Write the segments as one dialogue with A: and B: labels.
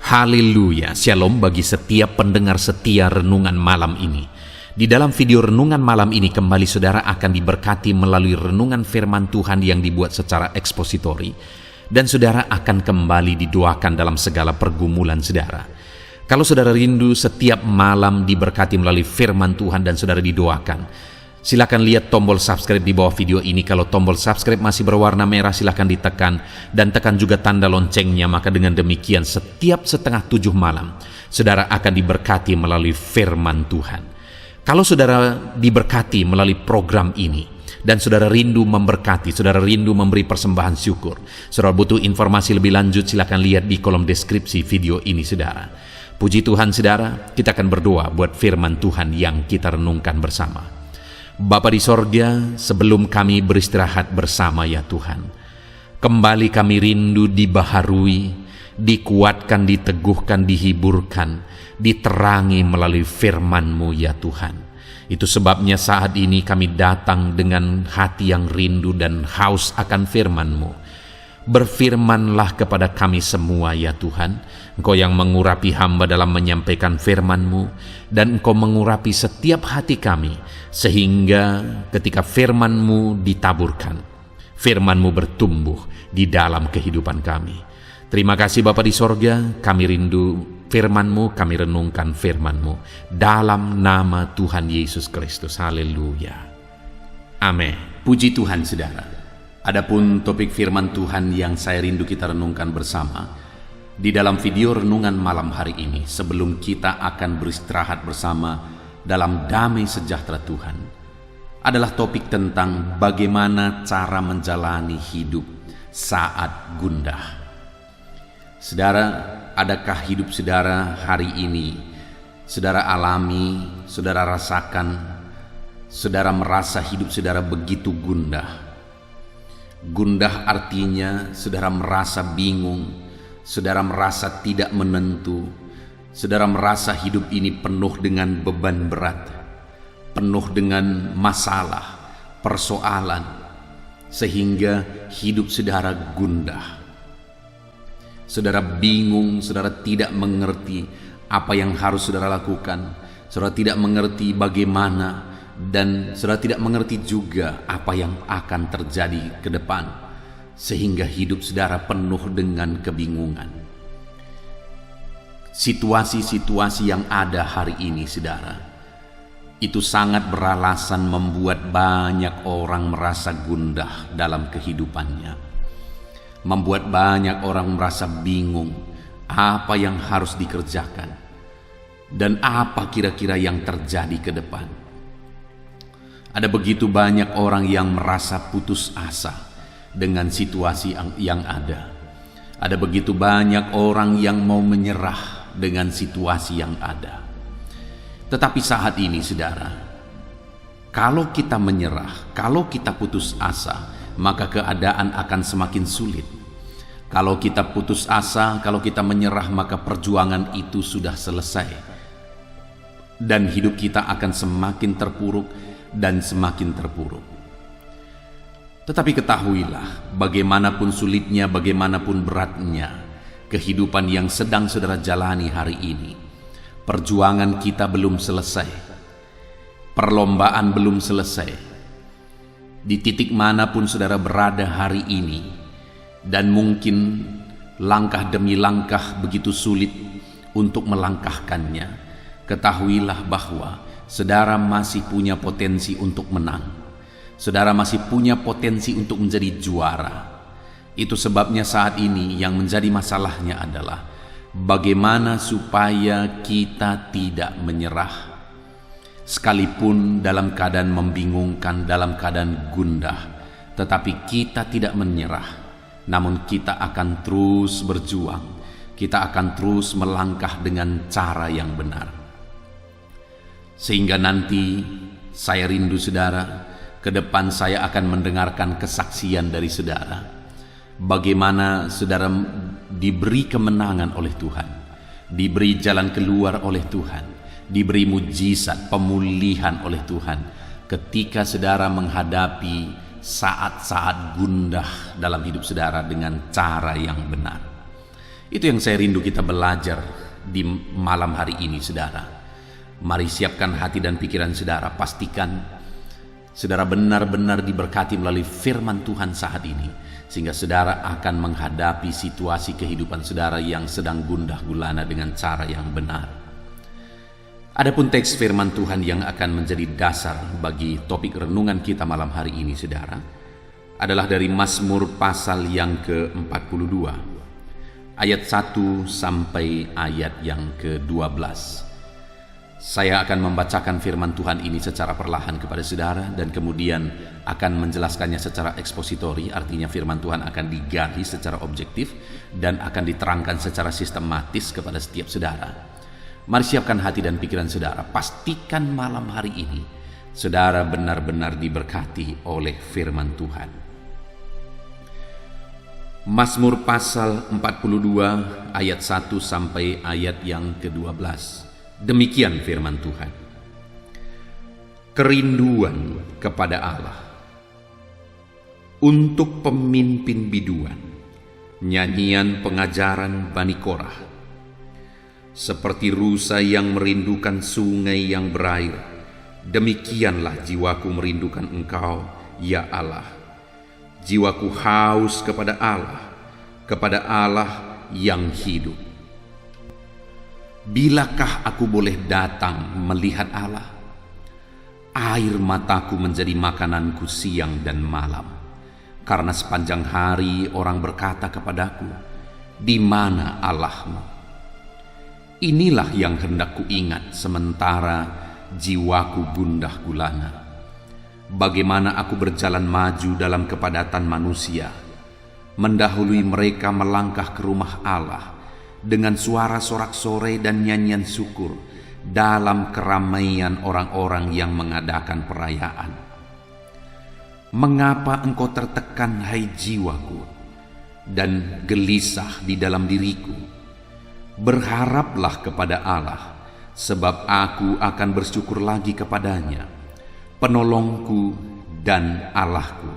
A: Haleluya, shalom bagi setiap pendengar setia renungan malam ini. Di dalam video renungan malam ini kembali saudara akan diberkati melalui renungan firman Tuhan yang dibuat secara ekspositori. Dan saudara akan kembali didoakan dalam segala pergumulan saudara. Kalau saudara rindu setiap malam diberkati melalui firman Tuhan dan saudara didoakan, silakan lihat tombol subscribe di bawah video ini. Kalau tombol subscribe masih berwarna merah, silakan ditekan dan tekan juga tanda loncengnya. Maka dengan demikian setiap setengah 7 malam saudara akan diberkati melalui firman Tuhan. Kalau saudara diberkati melalui program ini dan saudara rindu memberkati, saudara rindu memberi persembahan syukur, saudara butuh informasi lebih lanjut, silakan lihat di kolom deskripsi video ini saudara. Puji Tuhan saudara, kita akan berdoa buat firman Tuhan yang kita renungkan bersama. Bapa di sorga, sebelum kami beristirahat bersama ya Tuhan, kembali kami rindu dibaharui, dikuatkan, diteguhkan, dihiburkan, diterangi melalui firman-Mu ya Tuhan. Itu sebabnya saat ini kami datang dengan hati yang rindu dan haus akan firman-Mu. Berfirmanlah kepada kami semua ya Tuhan. Engkau yang mengurapi hamba dalam menyampaikan firman-Mu, dan Engkau mengurapi setiap hati kami, sehingga ketika firman-Mu ditaburkan, firman-Mu bertumbuh di dalam kehidupan kami. Terima kasih Bapa di sorga, kami rindu firman-Mu, kami renungkan firman-Mu dalam nama Tuhan Yesus Kristus. Haleluya. Amin. Puji Tuhan saudara. Adapun topik firman Tuhan yang saya rindu kita renungkan bersama di dalam video renungan malam hari ini, sebelum kita akan beristirahat bersama dalam damai sejahtera Tuhan, adalah topik tentang bagaimana cara menjalani hidup saat gundah. Saudara, adakah hidup saudara hari ini saudara alami, saudara rasakan, saudara merasa hidup saudara begitu gundah? Gundah artinya saudara merasa bingung, saudara merasa tidak menentu, saudara merasa hidup ini penuh dengan beban berat, penuh dengan masalah, persoalan, sehingga hidup saudara gundah. Saudara bingung, saudara tidak mengerti apa yang harus saudara lakukan, saudara tidak mengerti bagaimana, dan saudara tidak mengerti juga apa yang akan terjadi ke depan, sehingga hidup saudara penuh dengan kebingungan. Situasi-situasi yang ada hari ini saudara, itu sangat beralasan membuat banyak orang merasa gundah dalam kehidupannya, membuat banyak orang merasa bingung apa yang harus dikerjakan dan apa kira-kira yang terjadi ke depan. Ada begitu banyak orang yang merasa putus asa dengan situasi yang ada. Ada begitu banyak orang yang mau menyerah dengan situasi yang ada. Tetapi saat ini saudara, kalau kita menyerah, kalau kita putus asa, maka keadaan akan semakin sulit. Kalau kita putus asa, kalau kita menyerah, maka perjuangan itu sudah selesai. Dan hidup kita akan semakin terpuruk dan semakin terpuruk. Tetapi ketahuilah, bagaimanapun sulitnya, bagaimanapun beratnya kehidupan yang sedang saudara jalani hari ini, perjuangan kita belum selesai, perlombaan belum selesai. Di titik manapun saudara berada hari ini, dan mungkin langkah demi langkah begitu sulit untuk melangkahkannya, ketahuilah bahwa saudara masih punya potensi untuk menang. Saudara masih punya potensi untuk menjadi juara. Itu sebabnya saat ini yang menjadi masalahnya adalah bagaimana supaya kita tidak menyerah. Sekalipun dalam keadaan membingungkan, dalam keadaan gundah, tetapi kita tidak menyerah. Namun kita akan terus berjuang. Kita akan terus melangkah dengan cara yang benar. Sehingga nanti saya rindu saudara, ke depan saya akan mendengarkan kesaksian dari saudara. Bagaimana saudara diberi kemenangan oleh Tuhan, diberi jalan keluar oleh Tuhan, diberi mujizat pemulihan oleh Tuhan ketika saudara menghadapi saat-saat gundah dalam hidup saudara dengan cara yang benar. Itu yang saya rindu kita belajar di malam hari ini, saudara. Mari siapkan hati dan pikiran saudara. Pastikan saudara benar-benar diberkati melalui firman Tuhan saat ini, sehingga saudara akan menghadapi situasi kehidupan saudara yang sedang gundah gulana dengan cara yang benar. Adapun teks firman Tuhan yang akan menjadi dasar bagi topik renungan kita malam hari ini, saudara, adalah dari Mazmur pasal yang ke-42, ayat 1 sampai ayat yang ke-12. Saya akan membacakan firman Tuhan ini secara perlahan kepada saudara dan kemudian akan menjelaskannya secara ekspositori, artinya firman Tuhan akan digali secara objektif dan akan diterangkan secara sistematis kepada setiap saudara. Mari siapkan hati dan pikiran saudara. Pastikan malam hari ini saudara benar-benar diberkati oleh firman Tuhan. Mazmur pasal 42 ayat 1 sampai ayat yang ke-12. Demikian firman Tuhan. Kerinduan kepada Allah. Untuk pemimpin biduan, nyanyian pengajaran Bani Korah. Seperti rusa yang merindukan sungai yang berair, demikianlah jiwaku merindukan Engkau, ya Allah. Jiwaku haus kepada Allah yang hidup. Bilakah aku boleh datang melihat Allah? Air mataku menjadi makananku siang dan malam. Karena sepanjang hari orang berkata kepadaku, di mana Allahmu? Inilah yang hendak kuingat sementara jiwaku gundah gulana. Bagaimana aku berjalan maju dalam kepadatan manusia, mendahului mereka melangkah ke rumah Allah, dengan suara sorak-sorai dan nyanyian syukur dalam keramaian orang-orang yang mengadakan perayaan. Mengapa engkau tertekan, hai jiwaku, dan gelisah di dalam diriku? Berharaplah kepada Allah, sebab aku akan bersyukur lagi kepadanya, penolongku dan Allahku.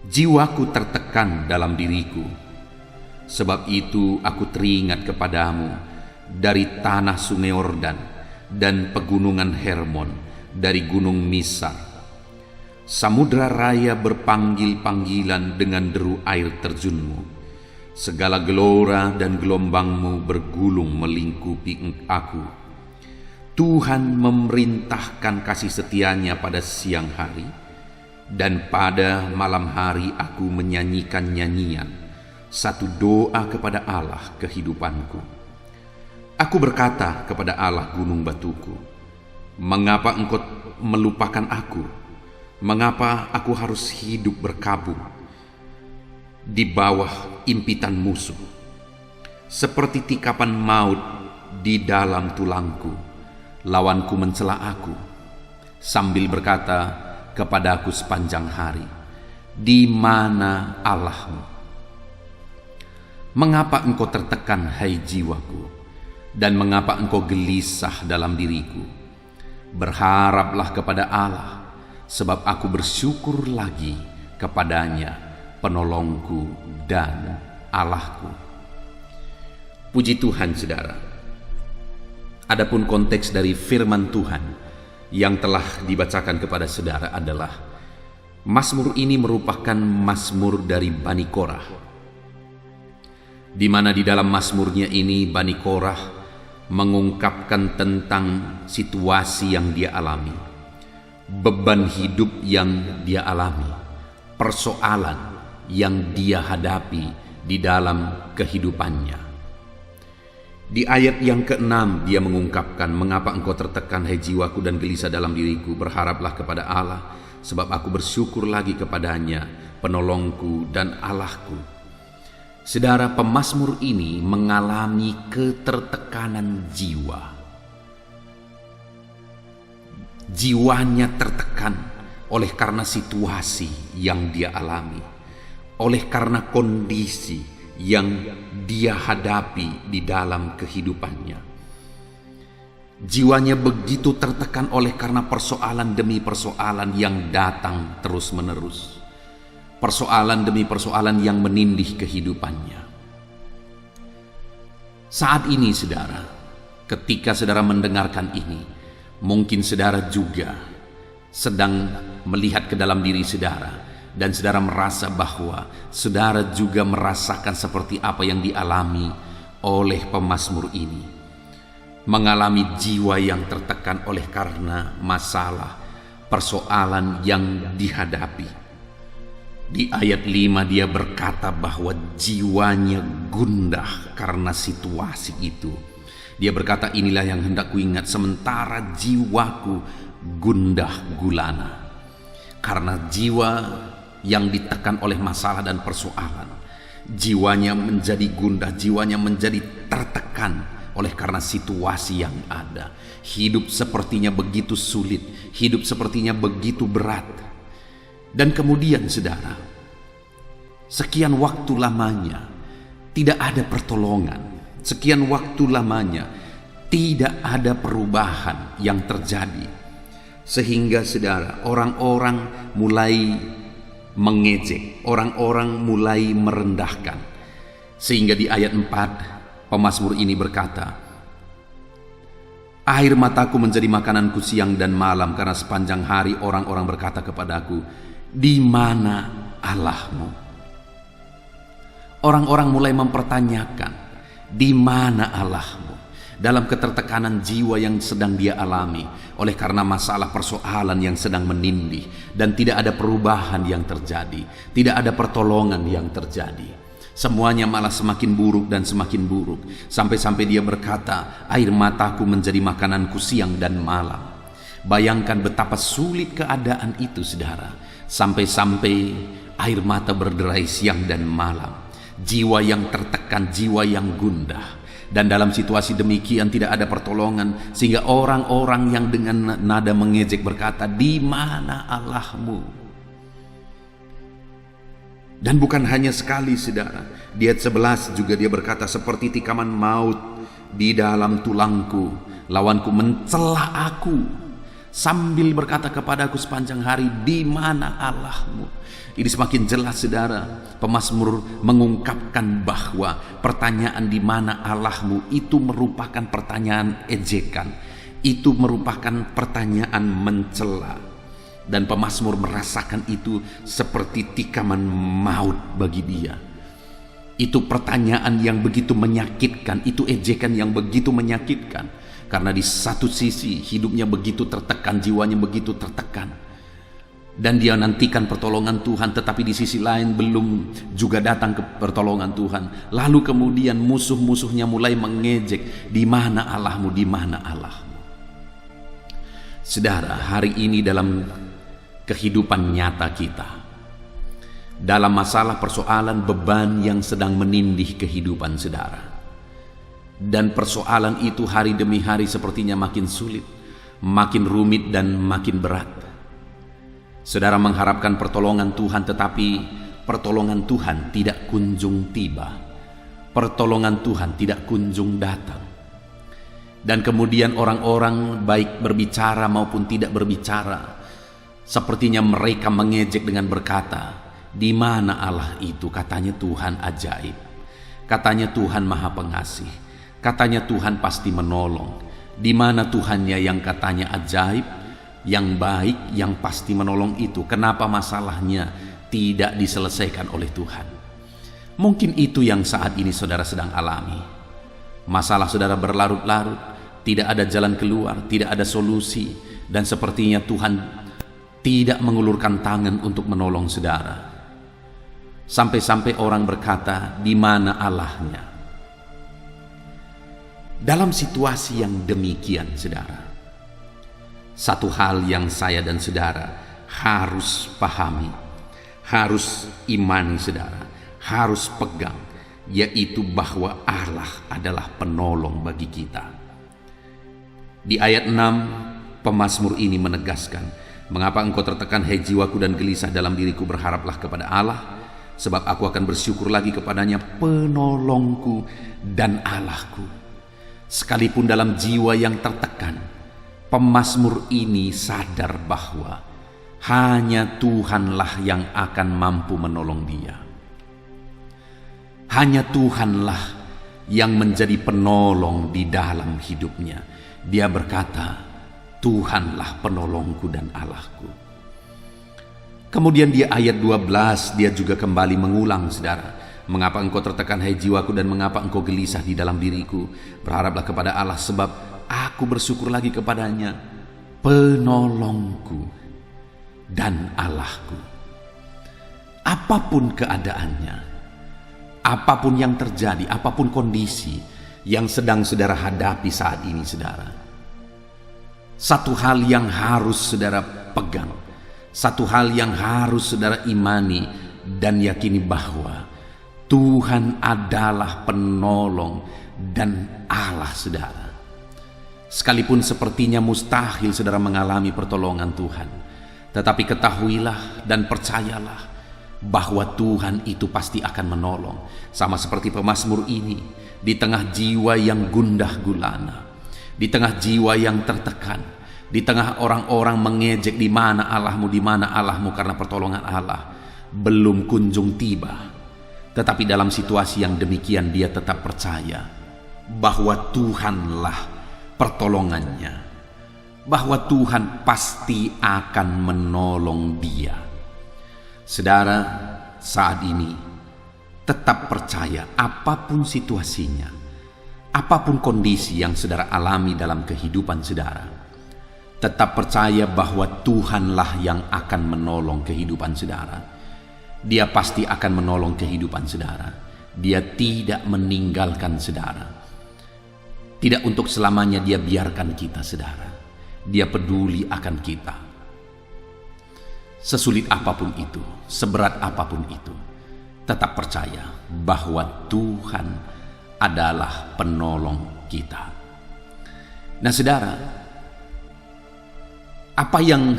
A: Jiwaku tertekan dalam diriku. Sebab itu aku teringat kepadamu dari tanah sungai Yordan dan pegunungan Hermon, dari gunung Misar. Samudra raya berpanggil-panggilan dengan deru air terjunmu. Segala gelora dan gelombangmu bergulung melingkupi aku. Tuhan memerintahkan kasih setianya pada siang hari, dan pada malam hari aku menyanyikan nyanyian, satu doa kepada Allah kehidupanku. Aku berkata kepada Allah gunung batuku, mengapa engkau melupakan aku? Mengapa aku harus hidup berkabung di bawah impitan musuh? Seperti tikapan maut di dalam tulangku, lawanku mencela aku, sambil berkata kepadaku sepanjang hari, di mana Allahmu? Mengapa engkau tertekan, hai jiwaku, dan mengapa engkau gelisah dalam diriku? Berharaplah kepada Allah, sebab aku bersyukur lagi kepadanya, penolongku dan Allahku. Puji Tuhan, saudara. Adapun konteks dari firman Tuhan yang telah dibacakan kepada saudara adalah Mazmur ini merupakan Mazmur dari Bani Korah, di mana di dalam Mazmurnya ini Bani Korah mengungkapkan tentang situasi yang dia alami, beban hidup yang dia alami, persoalan yang dia hadapi di dalam kehidupannya. Di ayat yang ke-6 dia mengungkapkan, mengapa engkau tertekan, hai jiwaku, dan gelisah dalam diriku? Berharaplah kepada Allah, sebab aku bersyukur lagi kepadanya, penolongku dan Allahku. Saudara, pemazmur ini mengalami ketertekanan jiwa. Jiwanya tertekan oleh karena situasi yang dia alami, oleh karena kondisi yang dia hadapi di dalam kehidupannya. Jiwanya begitu tertekan oleh karena persoalan demi persoalan yang datang terus-menerus. Persoalan demi persoalan yang menindih kehidupannya. Saat ini saudara, ketika saudara mendengarkan ini, mungkin saudara juga sedang melihat ke dalam diri saudara, dan saudara merasa bahwa saudara juga merasakan seperti apa yang dialami oleh pemazmur ini. Mengalami jiwa yang tertekan oleh karena masalah, persoalan yang dihadapi. Di ayat 5 dia berkata bahwa jiwanya gundah karena situasi itu. Dia berkata, inilah yang hendak kuingat sementara jiwaku gundah gulana. Karena jiwa yang ditekan oleh masalah dan persoalan, jiwanya menjadi gundah, jiwanya menjadi tertekan oleh karena situasi yang ada. Hidup sepertinya begitu sulit, hidup sepertinya begitu berat. Dan kemudian saudara, sekian waktu lamanya tidak ada pertolongan, sekian waktu lamanya tidak ada perubahan yang terjadi, sehingga saudara, orang-orang mulai mengejek, orang-orang mulai merendahkan. Sehingga di ayat 4 pemazmur ini berkata, air mataku menjadi makananku siang dan malam, karena sepanjang hari orang-orang berkata kepadaku, di mana Allahmu? Orang-orang mulai mempertanyakan, di mana Allahmu? Dalam ketertekanan jiwa yang sedang dia alami oleh karena masalah persoalan yang sedang menindih, dan tidak ada perubahan yang terjadi, tidak ada pertolongan yang terjadi. Semuanya malah semakin buruk dan semakin buruk, sampai-sampai dia berkata, air mataku menjadi makananku siang dan malam. Bayangkan betapa sulit keadaan itu saudara, sampai-sampai air mata berderai siang dan malam. Jiwa yang tertekan, jiwa yang gundah. Dan dalam situasi demikian tidak ada pertolongan, sehingga orang-orang yang dengan nada mengejek berkata, di mana Allahmu? Dan bukan hanya sekali saudara, di ayat 11 juga dia berkata, seperti tikaman maut di dalam tulangku, lawanku mencela aku, sambil berkata kepadaku sepanjang hari, di mana Allahmu? Ini semakin jelas saudara, pemazmur mengungkapkan bahwa pertanyaan di mana Allahmu itu merupakan pertanyaan ejekan, itu merupakan pertanyaan mencela. Dan pemazmur merasakan itu seperti tikaman maut bagi dia. Itu pertanyaan yang begitu menyakitkan, itu ejekan yang begitu menyakitkan. Karena di satu sisi hidupnya begitu tertekan, jiwanya begitu tertekan, dan dia nantikan pertolongan Tuhan, tetapi di sisi lain belum juga datang ke pertolongan Tuhan. Lalu kemudian musuh-musuhnya mulai mengejek, di mana Allahmu, di mana Allahmu? Saudara, hari ini dalam kehidupan nyata kita, dalam masalah persoalan beban yang sedang menindih kehidupan saudara, dan persoalan itu hari demi hari sepertinya makin sulit, makin rumit dan makin berat. Saudara mengharapkan pertolongan Tuhan, tetapi pertolongan Tuhan tidak kunjung tiba. Pertolongan Tuhan tidak kunjung datang. Dan kemudian orang-orang baik berbicara maupun tidak berbicara, sepertinya mereka mengejek dengan berkata, di mana Allah itu? Katanya Tuhan ajaib, katanya Tuhan maha pengasih, katanya Tuhan pasti menolong. Di mana Tuhannya yang katanya ajaib, yang baik, yang pasti menolong itu? Kenapa masalahnya tidak diselesaikan oleh Tuhan? Mungkin itu yang saat ini saudara sedang alami. Masalah saudara berlarut-larut, tidak ada jalan keluar, tidak ada solusi, dan sepertinya Tuhan tidak mengulurkan tangan untuk menolong saudara. Sampai-sampai orang berkata, di mana Allahnya? Dalam situasi yang demikian saudara, satu hal yang saya dan saudara harus pahami, harus imani saudara, harus pegang, yaitu bahwa Allah adalah penolong bagi kita. Di ayat 6 pemazmur ini menegaskan, mengapa engkau tertekan hai jiwaku dan gelisah dalam diriku, berharaplah kepada Allah, sebab aku akan bersyukur lagi kepadanya, penolongku dan Allahku. Sekalipun dalam jiwa yang tertekan, pemazmur ini sadar bahwa hanya Tuhanlah yang akan mampu menolong dia. Hanya Tuhanlah yang menjadi penolong di dalam hidupnya. Dia berkata, Tuhanlah penolongku dan Allahku. Kemudian di ayat 12 dia juga kembali mengulang, saudara. Mengapa engkau tertekan hai jiwaku, dan mengapa engkau gelisah di dalam diriku? Berharaplah kepada Allah, sebab aku bersyukur lagi kepadanya, penolongku dan Allahku. Apapun keadaannya, apapun yang terjadi, apapun kondisi yang sedang saudara hadapi saat ini, saudara, satu hal yang harus saudara pegang, satu hal yang harus saudara imani dan yakini, bahwa Tuhan adalah penolong dan Allah, saudara. Sekalipun sepertinya mustahil saudara mengalami pertolongan Tuhan, tetapi ketahuilah dan percayalah bahwa Tuhan itu pasti akan menolong. Sama seperti pemazmur ini, di tengah jiwa yang gundah gulana, di tengah jiwa yang tertekan, di tengah orang-orang mengejek di mana Allahmu karena pertolongan Allah belum kunjung tiba. Tetapi dalam situasi yang demikian dia tetap percaya bahwa Tuhanlah pertolongannya, bahwa Tuhan pasti akan menolong dia. Saudara, saat ini tetap percaya apapun situasinya, apapun kondisi yang saudara alami dalam kehidupan saudara, tetap percaya bahwa Tuhanlah yang akan menolong kehidupan saudara. Dia pasti akan menolong kehidupan saudara. Dia tidak meninggalkan saudara. Tidak untuk selamanya dia biarkan kita, saudara. Dia peduli akan kita. Sesulit apapun itu, seberat apapun itu, tetap percaya bahwa Tuhan adalah penolong kita. Nah, saudara, apa yang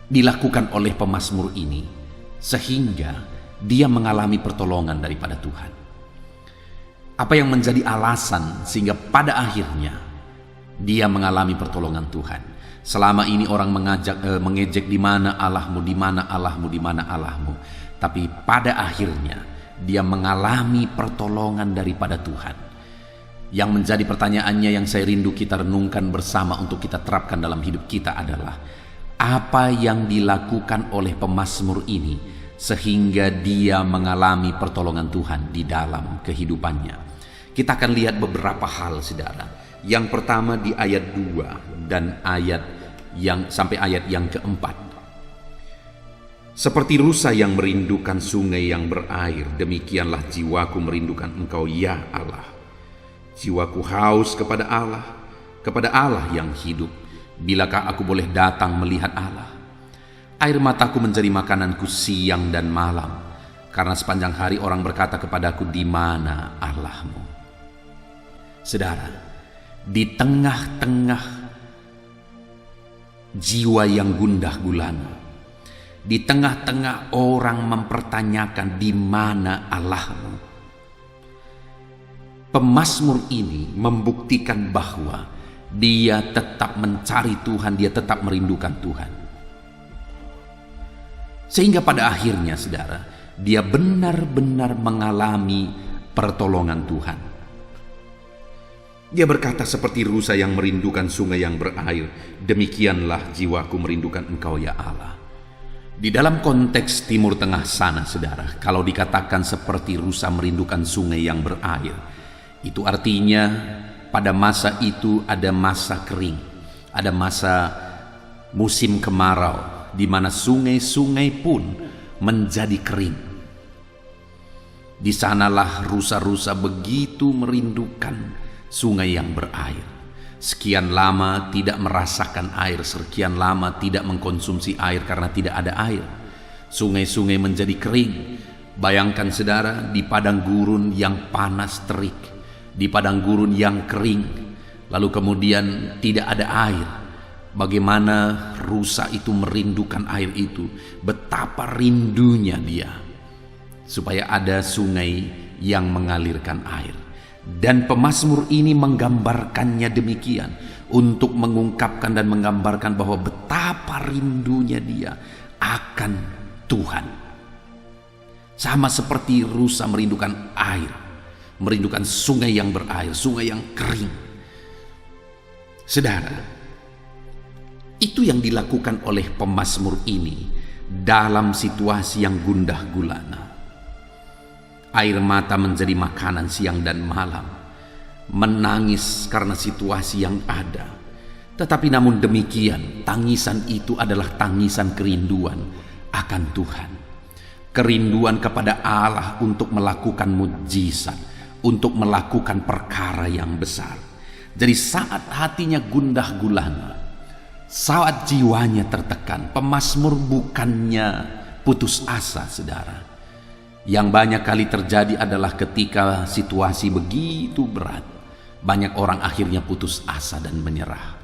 A: dilakukan oleh pemazmur ini sehingga dia mengalami pertolongan daripada Tuhan? Apa yang menjadi alasan sehingga pada akhirnya dia mengalami pertolongan Tuhan? Selama ini orang mengejek di mana Allahmu, di mana Allahmu, di mana Allahmu. Tapi pada akhirnya dia mengalami pertolongan daripada Tuhan. Yang menjadi pertanyaannya yang saya rindu kita renungkan bersama untuk kita terapkan dalam hidup kita adalah, apa yang dilakukan oleh pemazmur ini sehingga dia mengalami pertolongan Tuhan di dalam kehidupannya? Kita akan lihat beberapa hal, saudara. Yang pertama di ayat 2 dan sampai ayat yang keempat. Seperti rusa yang merindukan sungai yang berair, demikianlah jiwaku merindukan Engkau, ya Allah. Jiwaku haus kepada Allah yang hidup. Bilakah aku boleh datang melihat Allah? Air mataku menjadi makananku siang dan malam, karena sepanjang hari orang berkata kepadaku, di mana Allahmu? Saudara, di tengah-tengah jiwa yang gundah gulana, di tengah-tengah orang mempertanyakan di mana Allahmu, pemazmur ini membuktikan bahwa dia tetap mencari Tuhan, dia tetap merindukan Tuhan. Sehingga pada akhirnya, saudara, dia benar-benar mengalami pertolongan Tuhan. Dia berkata, seperti rusa yang merindukan sungai yang berair, demikianlah jiwaku merindukan Engkau, ya Allah. Di dalam konteks Timur Tengah sana, saudara, kalau dikatakan seperti rusa merindukan sungai yang berair, itu artinya pada masa itu ada masa kering, ada masa musim kemarau, di mana sungai-sungai pun menjadi kering. Di sanalah rusa-rusa begitu merindukan sungai yang berair. Sekian lama tidak merasakan air, sekian lama tidak mengkonsumsi air karena tidak ada air. Sungai-sungai menjadi kering. Bayangkan, saudara, di padang gurun yang panas terik, di padang gurun yang kering, lalu kemudian tidak ada air. Bagaimana rusa itu merindukan air itu, betapa rindunya dia supaya ada sungai yang mengalirkan air. Dan pemazmur ini menggambarkannya demikian, untuk mengungkapkan dan menggambarkan bahwa betapa rindunya dia akan Tuhan. Sama seperti rusa merindukan air, merindukan sungai yang berair, sungai yang kering. Saudara, itu yang dilakukan oleh pemazmur ini dalam situasi yang gundah gulana. Air mata menjadi makanan siang dan malam, menangis karena situasi yang ada. Tetapi namun demikian, tangisan itu adalah tangisan kerinduan akan Tuhan. Kerinduan kepada Allah untuk melakukan mukjizat, untuk melakukan perkara yang besar. Jadi saat hatinya gundah gulana, saat jiwanya tertekan, pemazmur bukannya putus asa, saudara. Yang banyak kali terjadi adalah ketika situasi begitu berat, banyak orang akhirnya putus asa dan menyerah.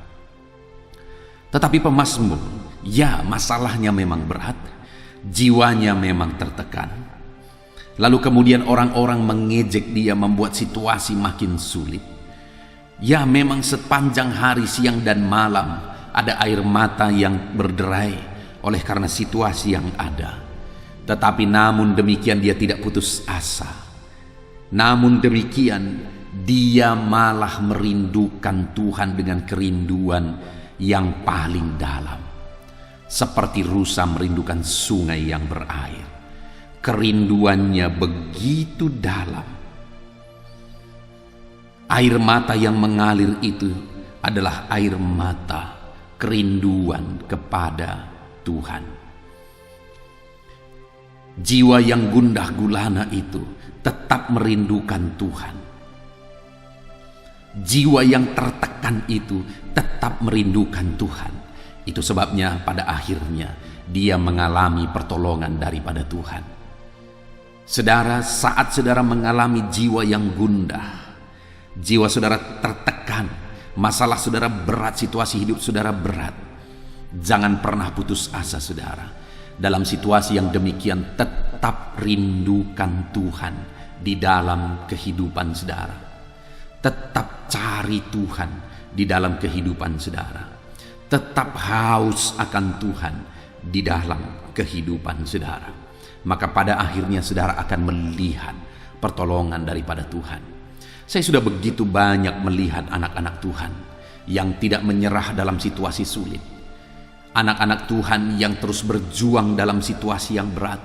A: Tetapi pemazmur, ya masalahnya memang berat, jiwanya memang tertekan. Lalu kemudian orang-orang mengejek dia, membuat situasi makin sulit. Ya memang sepanjang hari, siang dan malam ada air mata yang berderai oleh karena situasi yang ada. Tetapi namun demikian dia tidak putus asa. Namun demikian dia malah merindukan Tuhan dengan kerinduan yang paling dalam, seperti rusa merindukan sungai yang berair. Kerinduannya begitu dalam. Air mata yang mengalir itu adalah air mata kerinduan kepada Tuhan. Jiwa yang gundah gulana itu tetap merindukan Tuhan. Jiwa yang tertekan itu tetap merindukan Tuhan. Itu sebabnya pada akhirnya dia mengalami pertolongan daripada Tuhan. Saudara, saat saudara mengalami jiwa yang gundah, jiwa saudara tertekan, masalah saudara berat, situasi hidup saudara berat, jangan pernah putus asa, saudara. Dalam situasi yang demikian tetap rindukan Tuhan di dalam kehidupan saudara. Tetap cari Tuhan di dalam kehidupan saudara. Tetap haus akan Tuhan di dalam kehidupan saudara. Maka pada akhirnya saudara akan melihat pertolongan daripada Tuhan. Saya sudah begitu banyak melihat anak-anak Tuhan yang tidak menyerah dalam situasi sulit. Anak-anak Tuhan yang terus berjuang dalam situasi yang berat.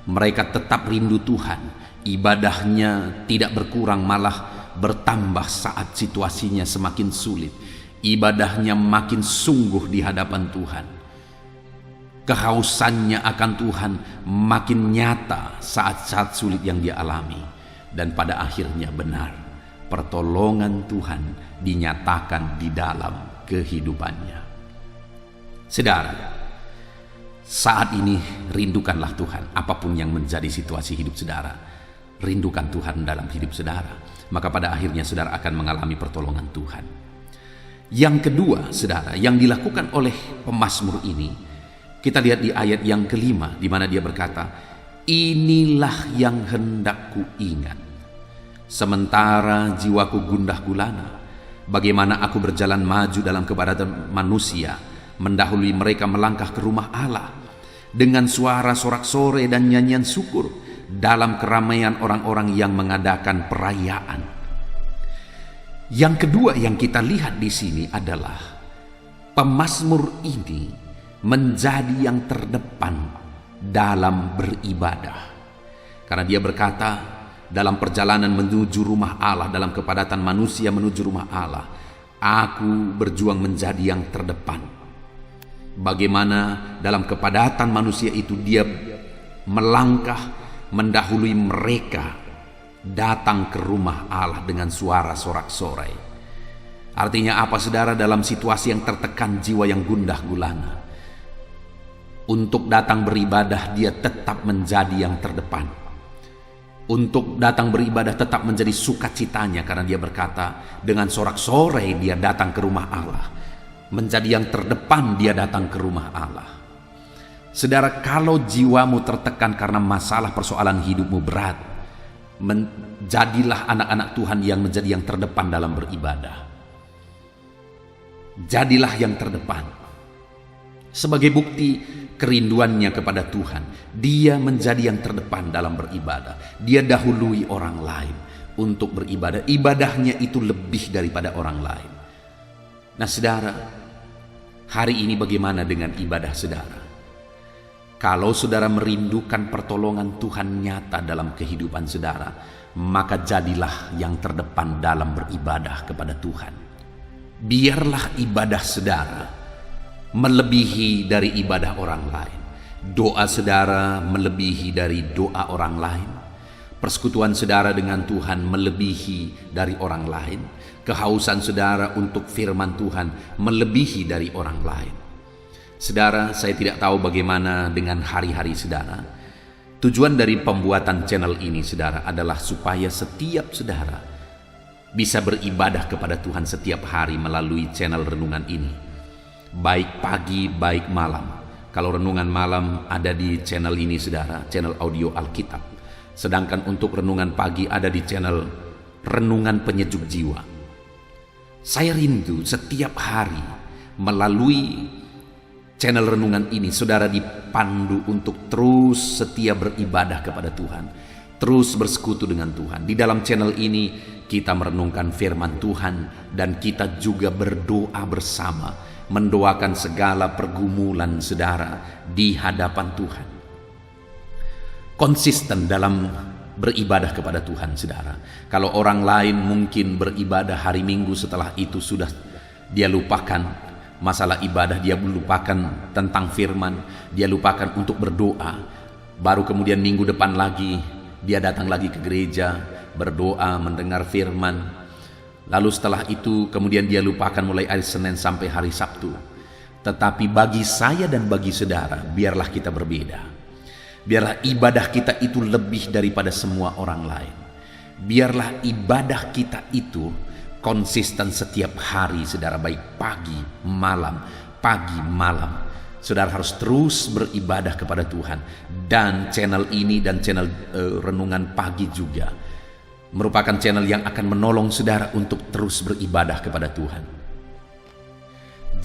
A: Mereka tetap rindu Tuhan. Ibadahnya tidak berkurang, malah bertambah saat situasinya semakin sulit. Ibadahnya makin sungguh di hadapan Tuhan. Kehausannya akan Tuhan makin nyata saat-saat sulit yang dia alami. Dan pada akhirnya benar, pertolongan Tuhan dinyatakan di dalam kehidupannya. Saudara, saat ini rindukanlah Tuhan. Apapun yang menjadi situasi hidup saudara, rindukan Tuhan dalam hidup saudara. Maka pada akhirnya saudara akan mengalami pertolongan Tuhan. Yang kedua, saudara, yang dilakukan oleh pemazmur ini, kita lihat di ayat yang kelima, di mana dia berkata, inilah yang hendak ku ingat, sementara jiwaku gundah gulana. Bagaimana aku berjalan maju dalam kepadatan manusia, mendahului mereka melangkah ke rumah Allah, dengan suara sorak-sorai dan nyanyian syukur, dalam keramaian orang-orang yang mengadakan perayaan. Yang kedua yang kita lihat di sini adalah pemazmur ini menjadi yang terdepan dalam beribadah. Karena dia berkata, dalam perjalanan menuju rumah Allah, dalam kepadatan manusia menuju rumah Allah, aku berjuang menjadi yang terdepan. Bagaimana dalam kepadatan manusia itu dia melangkah mendahului mereka datang ke rumah Allah dengan suara sorak-sorai. Artinya apa, saudara? Dalam situasi yang tertekan, jiwa yang gundah gulana, untuk datang beribadah dia tetap menjadi yang terdepan. Untuk datang beribadah tetap menjadi sukacitanya, karena dia berkata dengan sorak-sorai dia datang ke rumah Allah. Menjadi yang terdepan dia datang ke rumah Allah. Saudara, kalau jiwamu tertekan karena masalah persoalan hidupmu berat, jadilah anak-anak Tuhan yang menjadi yang terdepan dalam beribadah. Jadilah yang terdepan. Sebagai bukti kerinduannya kepada Tuhan, dia menjadi yang terdepan dalam beribadah. Dia dahului orang lain untuk beribadah. Ibadahnya itu lebih daripada orang lain. Nah saudara, hari ini bagaimana dengan ibadah saudara? Kalau saudara merindukan pertolongan Tuhan nyata dalam kehidupan saudara, maka jadilah yang terdepan dalam beribadah kepada Tuhan. Biarlah ibadah saudara melebihi dari ibadah orang lain. Doa saudara melebihi dari doa orang lain. Persekutuan saudara dengan Tuhan melebihi dari orang lain. Kehausan saudara untuk firman Tuhan melebihi dari orang lain. Saudara, saya tidak tahu bagaimana dengan hari-hari saudara. Tujuan dari pembuatan channel ini saudara adalah supaya setiap saudara bisa beribadah kepada Tuhan setiap hari melalui channel renungan ini. Baik pagi, baik malam. Kalau renungan malam ada di channel ini saudara, channel audio Alkitab. Sedangkan untuk renungan pagi ada di channel Renungan Penyejuk Jiwa. Saya rindu setiap hari melalui channel renungan ini saudara dipandu untuk terus setia beribadah kepada Tuhan, terus bersekutu dengan Tuhan. Di dalam channel ini kita merenungkan firman Tuhan dan kita juga berdoa bersama, mendoakan segala pergumulan saudara di hadapan Tuhan. Konsisten dalam beribadah kepada Tuhan saudara. Kalau orang lain mungkin beribadah hari Minggu, setelah itu sudah dia lupakan masalah ibadah, dia lupakan tentang firman, dia lupakan untuk berdoa. Baru kemudian minggu depan lagi dia datang lagi ke gereja, berdoa, mendengar firman. Lalu setelah itu kemudian dia lupakan mulai hari Senin sampai hari Sabtu. Tetapi bagi saya dan bagi saudara, biarlah kita berbeda. Biarlah ibadah kita itu lebih daripada semua orang lain. Biarlah ibadah kita itu konsisten setiap hari saudara, baik pagi, malam, pagi, malam. Saudara harus terus beribadah kepada Tuhan. Dan channel ini dan channel renungan pagi juga merupakan channel yang akan menolong saudara untuk terus beribadah kepada Tuhan.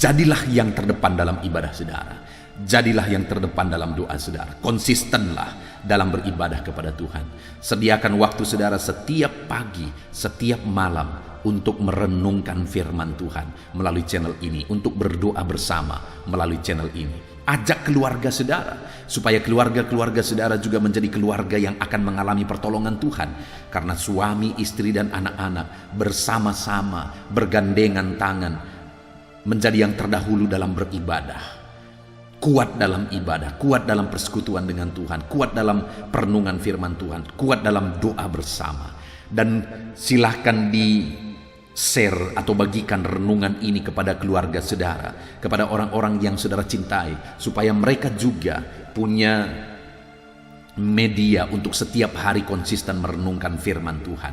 A: Jadilah yang terdepan dalam ibadah saudara. Jadilah yang terdepan dalam doa saudara. Konsistenlah dalam beribadah kepada Tuhan. Sediakan waktu saudara setiap pagi, setiap malam untuk merenungkan firman Tuhan melalui channel ini, untuk berdoa bersama melalui channel ini. Ajak keluarga saudara, supaya keluarga-keluarga saudara juga menjadi keluarga yang akan mengalami pertolongan Tuhan. Karena suami, istri, dan anak-anak bersama-sama, bergandengan tangan, menjadi yang terdahulu dalam beribadah. Kuat dalam ibadah, kuat dalam persekutuan dengan Tuhan, kuat dalam perenungan firman Tuhan, kuat dalam doa bersama. Dan silahkan di-share atau bagikan renungan ini kepada keluarga saudara, kepada orang-orang yang saudara cintai, supaya mereka juga punya media untuk setiap hari konsisten merenungkan firman Tuhan.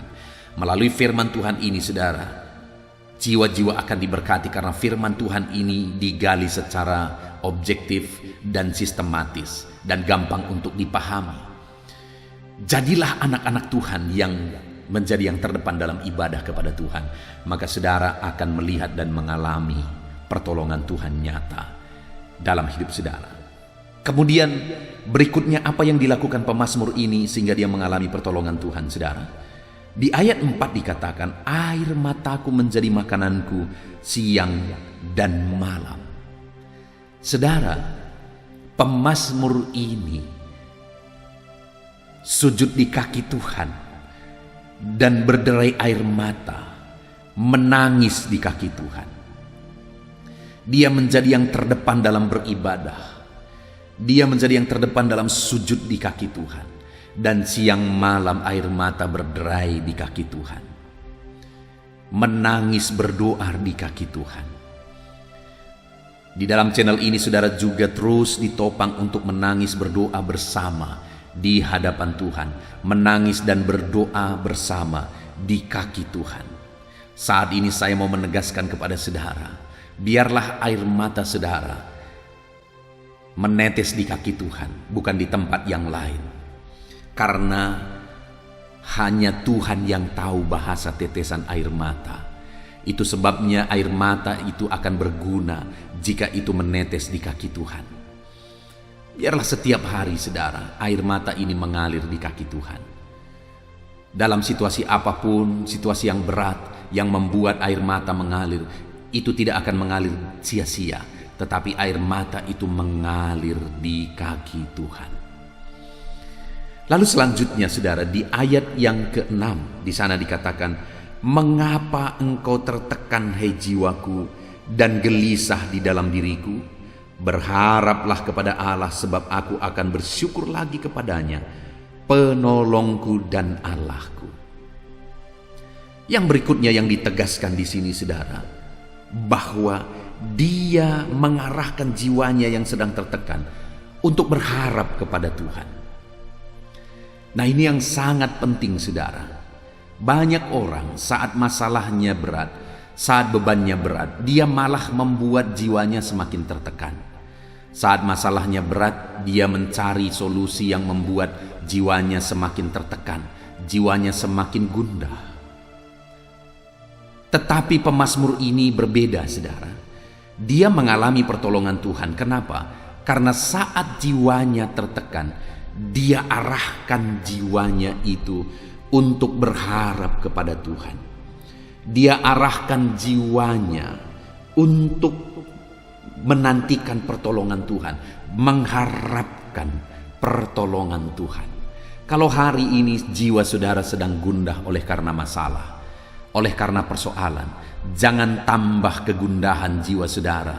A: Melalui firman Tuhan ini saudara, jiwa-jiwa akan diberkati karena firman Tuhan ini digali secara objektif dan sistematis dan gampang untuk dipahami. Jadilah anak-anak Tuhan yang menjadi yang terdepan dalam ibadah kepada Tuhan, maka saudara akan melihat dan mengalami pertolongan Tuhan nyata dalam hidup saudara. Kemudian berikutnya apa yang dilakukan pemazmur ini sehingga dia mengalami pertolongan Tuhan saudara? Di ayat 4 dikatakan, air mataku menjadi makananku siang dan malam. Saudara, pemazmur ini sujud di kaki Tuhan dan berderai air mata, menangis di kaki Tuhan. Dia menjadi yang terdepan dalam beribadah. Dia menjadi yang terdepan dalam sujud di kaki Tuhan. Dan siang malam air mata berderai di kaki Tuhan. Menangis berdoa di kaki Tuhan. Di dalam channel ini saudara juga terus ditopang untuk menangis berdoa bersama di hadapan Tuhan. Menangis dan berdoa bersama di kaki Tuhan. Saat ini saya mau menegaskan kepada saudara, biarlah air mata saudara menetes di kaki Tuhan, bukan di tempat yang lain. Karena hanya Tuhan yang tahu bahasa tetesan air mata. Itu sebabnya air mata itu akan berguna jika itu menetes di kaki Tuhan. Biarlah setiap hari saudara, air mata ini mengalir di kaki Tuhan. Dalam situasi apapun, situasi yang berat, yang membuat air mata mengalir, itu tidak akan mengalir sia-sia, tetapi air mata itu mengalir di kaki Tuhan. Lalu selanjutnya saudara, di ayat yang ke-6 di sana dikatakan, "Mengapa engkau tertekan hai jiwaku dan gelisah di dalam diriku? Berharaplah kepada Allah, sebab aku akan bersyukur lagi kepadanya, penolongku dan Allahku." Yang berikutnya yang ditegaskan di sini saudara, bahwa dia mengarahkan jiwanya yang sedang tertekan untuk berharap kepada Tuhan. Nah, ini yang sangat penting saudara. Banyak orang saat masalahnya berat, saat bebannya berat, dia malah membuat jiwanya semakin tertekan. Saat masalahnya berat, dia mencari solusi yang membuat jiwanya semakin tertekan, jiwanya semakin gundah. Tetapi pemazmur ini berbeda saudara. Dia mengalami pertolongan Tuhan. Kenapa? Karena saat jiwanya tertekan, dia arahkan jiwanya itu untuk berharap kepada Tuhan. Dia arahkan jiwanya untuk menantikan pertolongan Tuhan, mengharapkan pertolongan Tuhan. Kalau hari ini jiwa saudara sedang gundah oleh karena masalah, oleh karena persoalan, jangan tambah kegundahan jiwa saudara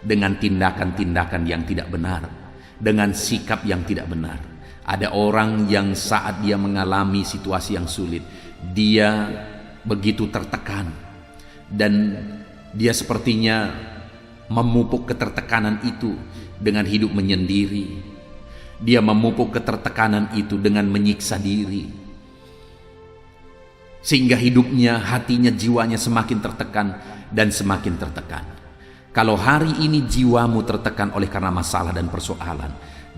A: dengan tindakan-tindakan yang tidak benar, dengan sikap yang tidak benar. Ada orang yang saat dia mengalami situasi yang sulit, dia begitu tertekan dan dia sepertinya memupuk ketertekanan itu dengan hidup menyendiri. Dia memupuk ketertekanan itu dengan menyiksa diri, sehingga hidupnya, hatinya, jiwanya semakin tertekan dan semakin tertekan. Kalau hari ini jiwamu tertekan oleh karena masalah dan persoalan,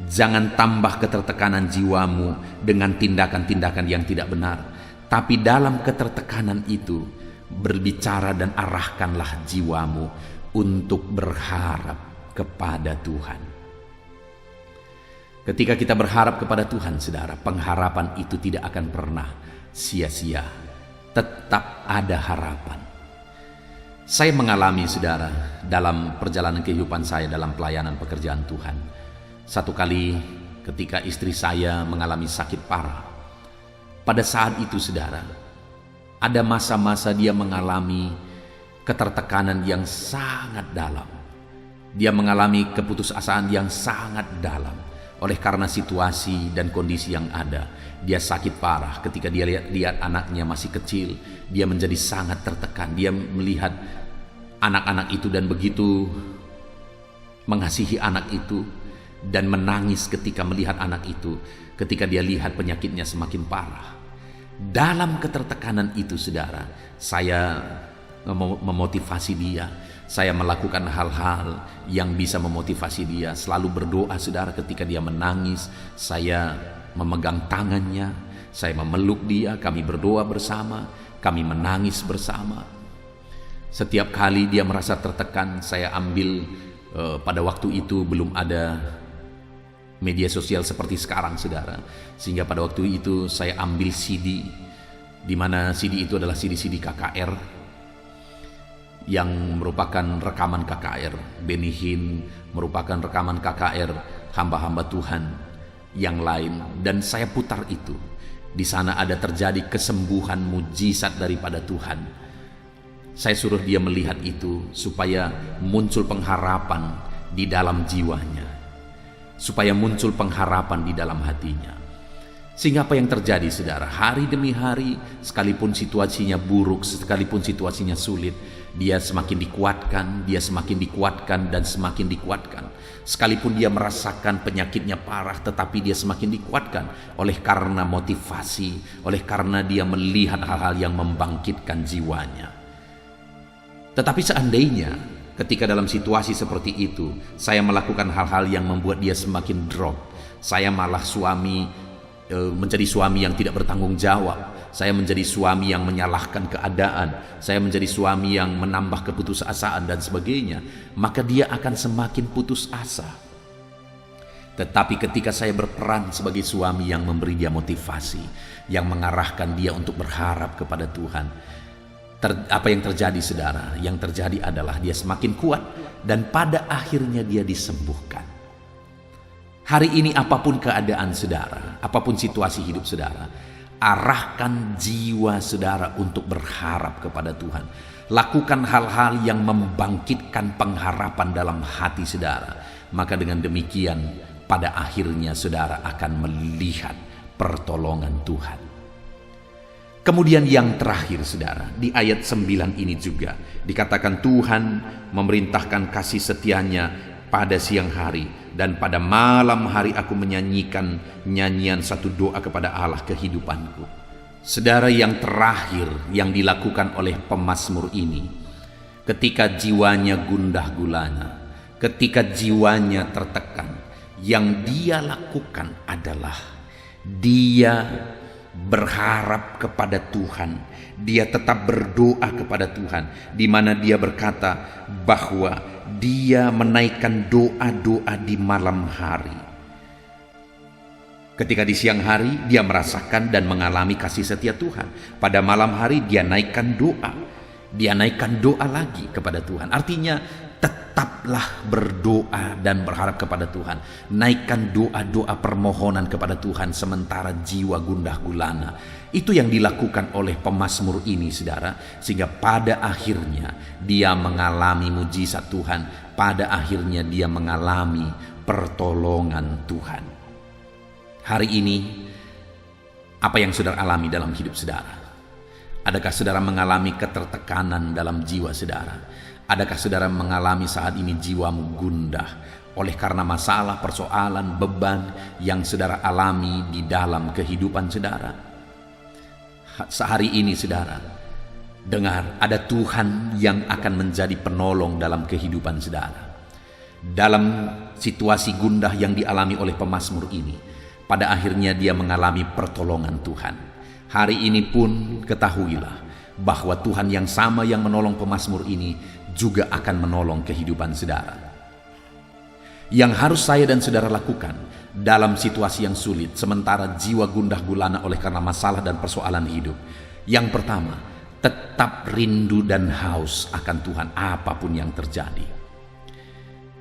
A: jangan tambah ketertekanan jiwamu dengan tindakan-tindakan yang tidak benar. Tapi dalam ketertekanan itu, berbicara dan arahkanlah jiwamu untuk berharap kepada Tuhan. Ketika kita berharap kepada Tuhan, saudara, pengharapan itu tidak akan pernah sia-sia. Tetap ada harapan. Saya mengalami, saudara, dalam perjalanan kehidupan saya dalam pelayanan pekerjaan Tuhan. Satu kali ketika istri saya mengalami sakit parah. Pada saat itu, saudara, ada masa-masa dia mengalami ketertekanan yang sangat dalam. Dia mengalami keputusasaan yang sangat dalam oleh karena situasi dan kondisi yang ada. Dia sakit parah. Ketika dia lihat anaknya masih kecil, dia menjadi sangat tertekan. Dia melihat anak-anak itu dan begitu mengasihi anak itu dan menangis ketika melihat anak itu, ketika dia lihat penyakitnya semakin parah. Dalam ketertekanan itu, saudara, saya memotivasi dia. Saya melakukan hal-hal yang bisa memotivasi dia. Selalu berdoa, saudara, ketika dia menangis. Saya memegang tangannya, saya memeluk dia, kami berdoa bersama, kami menangis bersama. Setiap kali dia merasa tertekan, saya ambil, pada waktu itu belum ada media sosial seperti sekarang, saudara, sehingga pada waktu itu saya ambil CD, di mana CD itu adalah CD-CD KKR yang merupakan rekaman KKR Benny Hinn, merupakan rekaman KKR hamba-hamba Tuhan yang lain, dan saya putar itu. Di sana ada terjadi kesembuhan mujizat daripada Tuhan. Saya suruh dia melihat itu supaya muncul pengharapan di dalam jiwanya, supaya muncul pengharapan di dalam hatinya. Sehingga apa yang terjadi, saudara, hari demi hari, sekalipun situasinya buruk, sekalipun situasinya sulit, dia semakin dikuatkan, dia semakin dikuatkan dan semakin dikuatkan. Sekalipun dia merasakan penyakitnya parah, tetapi dia semakin dikuatkan oleh karena motivasi, oleh karena dia melihat hal-hal yang membangkitkan jiwanya. Tetapi seandainya ketika dalam situasi seperti itu, saya melakukan hal-hal yang membuat dia semakin drop, saya malah menjadi suami yang tidak bertanggung jawab, saya menjadi suami yang menyalahkan keadaan, saya menjadi suami yang menambah keputusasaan dan sebagainya, maka dia akan semakin putus asa. Tetapi ketika saya berperan sebagai suami yang memberi dia motivasi, yang mengarahkan dia untuk berharap kepada Tuhan, apa yang terjadi saudara? Yang terjadi adalah dia semakin kuat dan pada akhirnya dia disembuhkan. Hari ini apapun keadaan saudara, apapun situasi hidup saudara, arahkan jiwa saudara untuk berharap kepada Tuhan. Lakukan hal-hal yang membangkitkan pengharapan dalam hati saudara. Maka dengan demikian pada akhirnya saudara akan melihat pertolongan Tuhan. Kemudian yang terakhir saudara, di ayat 9 ini juga dikatakan Tuhan memerintahkan kasih setianya pada siang hari, dan pada malam hari aku menyanyikan nyanyian satu doa kepada Allah kehidupanku. Saudara, yang terakhir yang dilakukan oleh pemazmur ini, ketika jiwanya gundah gulana, ketika jiwanya tertekan, yang dia lakukan adalah dia berharap kepada Tuhan. Dia tetap berdoa kepada Tuhan, di mana dia berkata bahwa dia menaikkan doa-doa di malam hari. Ketika di siang hari dia merasakan dan mengalami kasih setia Tuhan, pada malam hari dia naikkan doa. Dia naikkan doa lagi kepada Tuhan. Artinya tetaplah berdoa dan berharap kepada Tuhan. Naikkan doa-doa permohonan kepada Tuhan sementara jiwa gundah gulana. Itu yang dilakukan oleh pemazmur ini saudara. Sehingga pada akhirnya dia mengalami mujizat Tuhan. Pada akhirnya dia mengalami pertolongan Tuhan. Hari ini apa yang saudara alami dalam hidup saudara? Adakah saudara mengalami ketertekanan dalam jiwa saudara? Adakah saudara mengalami saat ini jiwamu gundah oleh karena masalah, persoalan, beban yang saudara alami di dalam kehidupan saudara? Sehari ini saudara, dengar, ada Tuhan yang akan menjadi penolong dalam kehidupan saudara. Dalam situasi gundah yang dialami oleh pemazmur ini, pada akhirnya dia mengalami pertolongan Tuhan. Hari ini pun ketahuilah bahwa Tuhan yang sama yang menolong pemazmur ini juga akan menolong kehidupan saudara. Yang harus saya dan saudara lakukan dalam situasi yang sulit sementara jiwa gundah gulana oleh karena masalah dan persoalan hidup. Yang pertama, tetap rindu dan haus akan Tuhan apapun yang terjadi.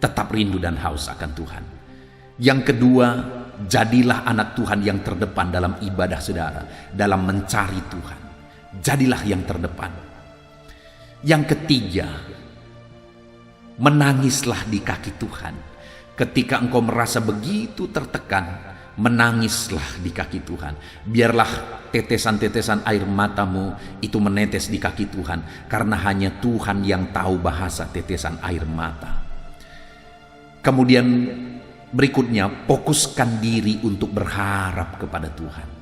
A: Tetap rindu dan haus akan Tuhan. Yang kedua, jadilah anak Tuhan yang terdepan dalam ibadah saudara, dalam mencari Tuhan. Jadilah yang terdepan. Yang ketiga, menangislah di kaki Tuhan. Ketika engkau merasa begitu tertekan, menangislah di kaki Tuhan. Biarlah tetesan-tetesan air matamu itu menetes di kaki Tuhan, karena hanya Tuhan yang tahu bahasa tetesan air mata. Kemudian berikutnya, fokuskan diri untuk berharap kepada Tuhan.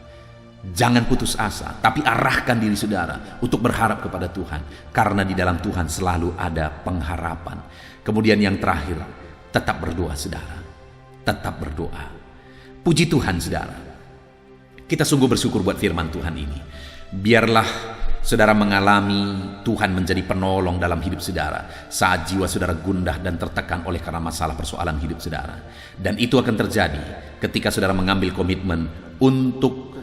A: Jangan putus asa, tapi arahkan diri saudara untuk berharap kepada Tuhan, karena di dalam Tuhan selalu ada pengharapan. Kemudian yang terakhir, tetap berdoa saudara. Tetap berdoa. Puji Tuhan saudara. Kita sungguh bersyukur buat firman Tuhan ini. Biarlah saudara mengalami Tuhan menjadi penolong dalam hidup saudara saat jiwa saudara gundah dan tertekan oleh karena masalah persoalan hidup saudara. Dan itu akan terjadi ketika saudara mengambil komitmen untuk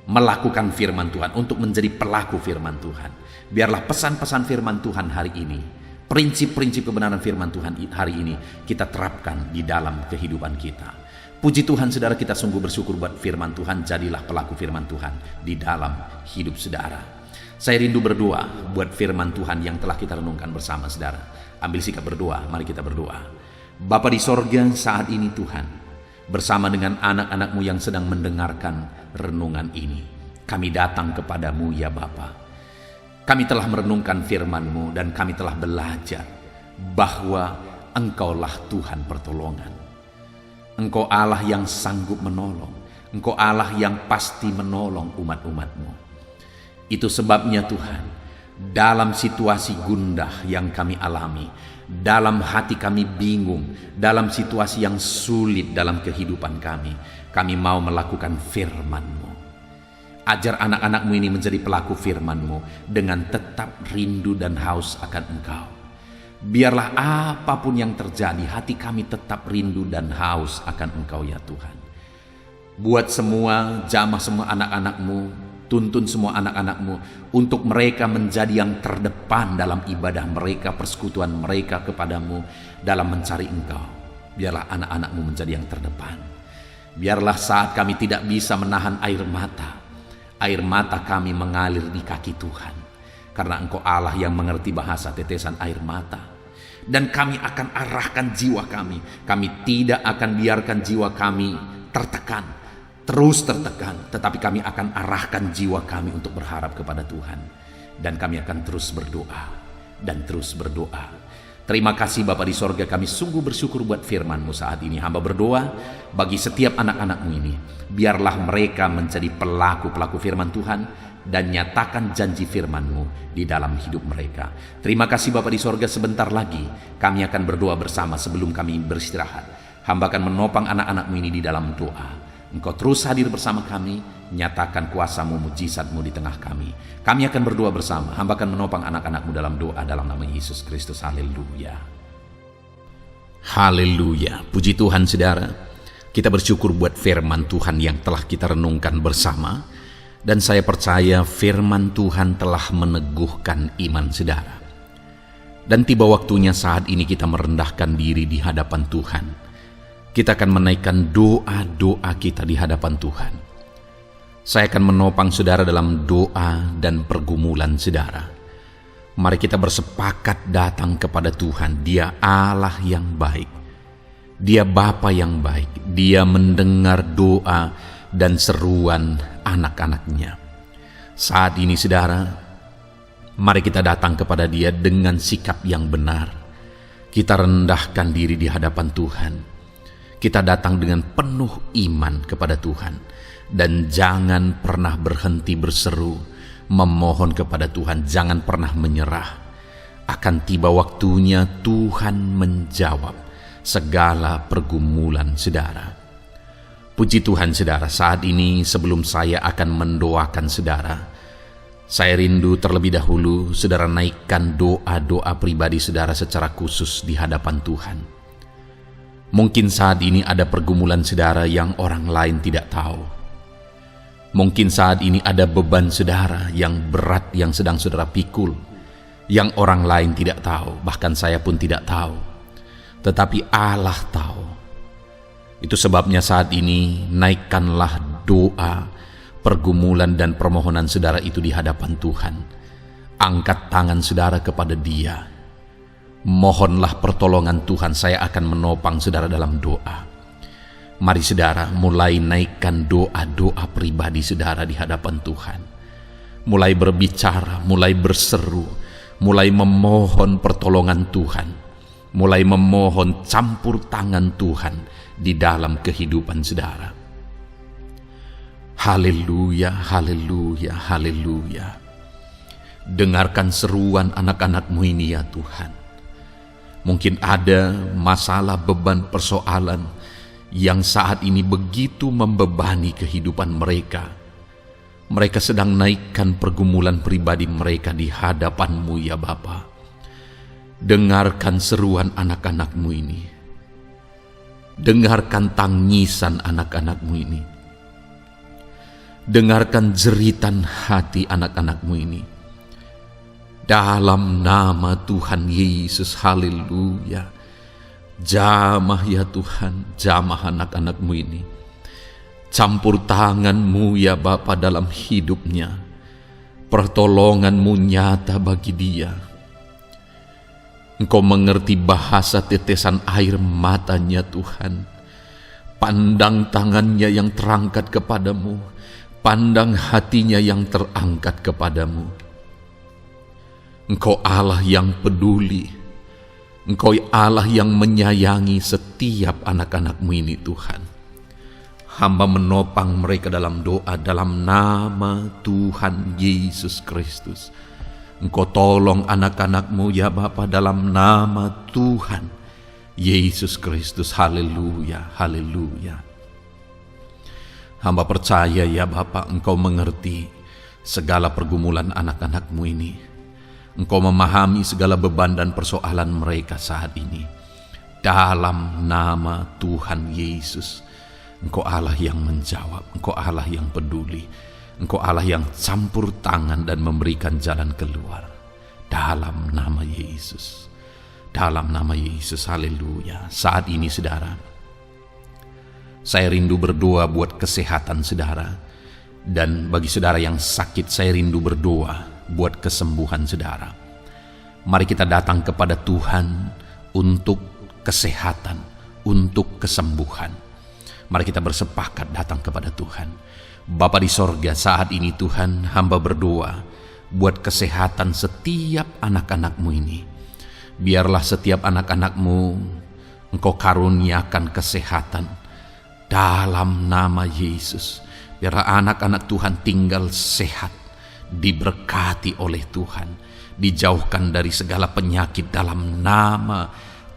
A: melakukan firman Tuhan, untuk menjadi pelaku firman Tuhan. Biarlah pesan-pesan firman Tuhan hari ini, prinsip-prinsip kebenaran firman Tuhan hari ini kita terapkan di dalam kehidupan kita. Puji Tuhan saudara, kita sungguh bersyukur buat firman Tuhan. Jadilah pelaku firman Tuhan di dalam hidup saudara. Saya rindu berdoa buat firman Tuhan yang telah kita renungkan bersama saudara. Ambil sikap berdoa, mari kita berdoa. Bapa di sorga, saat ini Tuhan, bersama dengan anak-anak-Mu yang sedang mendengarkan renungan ini, kami datang kepadamu ya Bapa. Kami telah merenungkan firman-Mu dan kami telah belajar bahwa Engkaulah Tuhan pertolongan. Engkau Allah yang sanggup menolong. Engkau Allah yang pasti menolong umat-umat-Mu. Itu sebabnya Tuhan, dalam situasi gundah yang kami alami, dalam hati kami bingung, dalam situasi yang sulit dalam kehidupan kami mau melakukan firman-Mu. Ajar anak-anak-Mu ini menjadi pelaku firman-Mu dengan tetap rindu dan haus akan Engkau. Biarlah apapun yang terjadi, hati kami tetap rindu dan haus akan Engkau ya Tuhan. Buat semua, jamah semua anak-anak-Mu, tuntun semua anak-anak-Mu untuk mereka menjadi yang terdepan dalam ibadah mereka, persekutuan mereka kepadamu dalam mencari Engkau. Biarlah anak-anak-Mu menjadi yang terdepan. Biarlah saat kami tidak bisa menahan air mata kami mengalir di kaki Tuhan. Karena Engkau Allah yang mengerti bahasa tetesan air mata. Dan kami akan arahkan jiwa kami. Kami tidak akan biarkan jiwa kami tertekan, terus tertekan. Tetapi kami akan arahkan jiwa kami untuk berharap kepada Tuhan. Dan kami akan terus berdoa dan terus berdoa. Terima kasih Bapa di sorga, kami sungguh bersyukur buat firman-Mu saat ini. Hamba berdoa bagi setiap anak-anak-Mu ini. Biarlah mereka menjadi pelaku-pelaku firman Tuhan dan nyatakan janji firman-Mu di dalam hidup mereka. Terima kasih Bapa di sorga, sebentar lagi kami akan berdoa bersama sebelum kami beristirahat. Hamba akan menopang anak-anak-Mu ini di dalam doa. Engkau terus hadir bersama kami, nyatakan kuasa-Mu, mujizat-Mu di tengah kami. Kami akan berdoa bersama. Hamba akan menopang anak-anak-Mu dalam doa dalam nama Yesus Kristus. Haleluya. Haleluya. Puji Tuhan saudara. Kita bersyukur buat firman Tuhan yang telah kita renungkan bersama. Dan saya percaya firman Tuhan telah meneguhkan iman saudara. Dan tiba waktunya saat ini kita merendahkan diri di hadapan Tuhan. Kita akan menaikkan doa-doa kita di hadapan Tuhan. Saya akan menopang saudara dalam doa dan pergumulan saudara. Mari kita bersepakat datang kepada Tuhan. Dia Allah yang baik. Dia Bapa yang baik. Dia mendengar doa dan seruan anak-anaknya. Saat ini saudara, mari kita datang kepada Dia dengan sikap yang benar. Kita rendahkan diri di hadapan Tuhan. Kita datang dengan penuh iman kepada Tuhan. Dan jangan pernah berhenti berseru, memohon kepada Tuhan. Jangan pernah menyerah. Akan tiba waktunya Tuhan menjawab segala pergumulan saudara. Puji Tuhan saudara, saat ini sebelum saya akan mendoakan saudara, saya rindu terlebih dahulu saudara naikkan doa-doa pribadi saudara secara khusus di hadapan Tuhan. Mungkin saat ini ada pergumulan saudara yang orang lain tidak tahu. Mungkin saat ini ada beban saudara yang berat yang sedang saudara pikul, yang orang lain tidak tahu, bahkan saya pun tidak tahu. Tetapi Allah tahu. Itu sebabnya saat ini naikkanlah doa, pergumulan dan permohonan saudara itu di hadapan Tuhan. Angkat tangan saudara kepada Dia. Mohonlah pertolongan Tuhan, saya akan menopang saudara dalam doa. Mari saudara mulai naikkan doa-doa pribadi saudara di hadapan Tuhan. Mulai berbicara, mulai berseru, mulai memohon pertolongan Tuhan. Mulai memohon campur tangan Tuhan di dalam kehidupan saudara. Haleluya, haleluya, haleluya. Dengarkan seruan anak-anak-Mu ini ya Tuhan. Mungkin ada masalah, beban, persoalan yang saat ini begitu membebani kehidupan mereka. Mereka sedang naikkan pergumulan pribadi mereka di hadapan-Mu ya Bapa. Dengarkan seruan anak-anak-Mu ini. Dengarkan tangisan anak-anak-Mu ini. Dengarkan jeritan hati anak-anak-Mu ini. Dalam nama Tuhan Yesus, haleluya. Jamah ya Tuhan, jamah anak-anak-Mu ini. Campur tangan-Mu ya Bapa dalam hidupnya. Pertolongan-Mu nyata bagi dia. Engkau mengerti bahasa tetesan air matanya Tuhan. Pandang tangannya yang terangkat kepadamu. Pandang hatinya yang terangkat kepadamu. Engkau Allah yang peduli. Engkau Allah yang menyayangi setiap anak-anak-Mu ini Tuhan. Hamba menopang mereka dalam doa dalam nama Tuhan Yesus Kristus. Engkau tolong anak-anak-Mu ya Bapa dalam nama Tuhan Yesus Kristus. Haleluya, haleluya. Hamba percaya ya Bapa, Engkau mengerti segala pergumulan anak-anak-Mu ini. Engkau memahami segala beban dan persoalan mereka saat ini. Dalam nama Tuhan Yesus, Engkau Allah yang menjawab, Engkau Allah yang peduli, Engkau Allah yang campur tangan dan memberikan jalan keluar. Dalam nama Yesus, dalam nama Yesus, haleluya. Saat ini saudara, saya rindu berdoa buat kesehatan saudara. Dan bagi saudara yang sakit, saya rindu berdoa buat kesembuhan saudara. Mari kita datang kepada Tuhan untuk kesehatan, untuk kesembuhan. Mari kita bersepakat datang kepada Tuhan. Bapa di sorga, saat ini Tuhan, hamba berdoa buat kesehatan setiap anak-anak-Mu ini. Biarlah setiap anak-anak-Mu Engkau karuniakan kesehatan dalam nama Yesus. Biarlah anak-anak Tuhan tinggal sehat, diberkati oleh Tuhan, dijauhkan dari segala penyakit dalam nama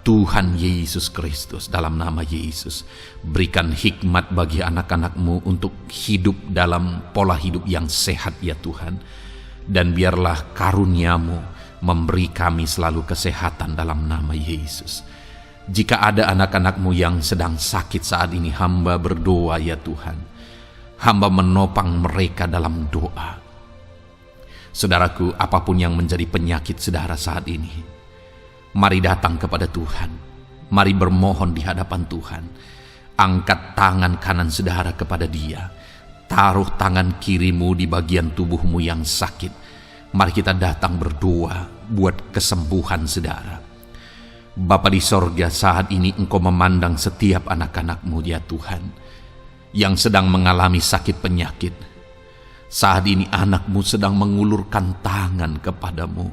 A: Tuhan Yesus Kristus. Dalam nama Yesus, berikan hikmat bagi anak-anak-Mu untuk hidup dalam pola hidup yang sehat ya Tuhan. Dan biarlah karunia-Mu memberi kami selalu kesehatan dalam nama Yesus. Jika ada anak-anak-Mu yang sedang sakit saat ini, hamba berdoa ya Tuhan. Hamba menopang mereka dalam doa. Saudaraku, apapun yang menjadi penyakit saudara saat ini, mari datang kepada Tuhan. Mari bermohon di hadapan Tuhan. Angkat tangan kanan saudara kepada Dia. Taruh tangan kirimu di bagian tubuhmu yang sakit. Mari kita datang berdoa buat kesembuhan saudara. Bapa di sorga, saat ini Engkau memandang setiap anak-anak-Mu ya Tuhan, yang sedang mengalami sakit penyakit. Saat ini anak-Mu sedang mengulurkan tangan kepadamu,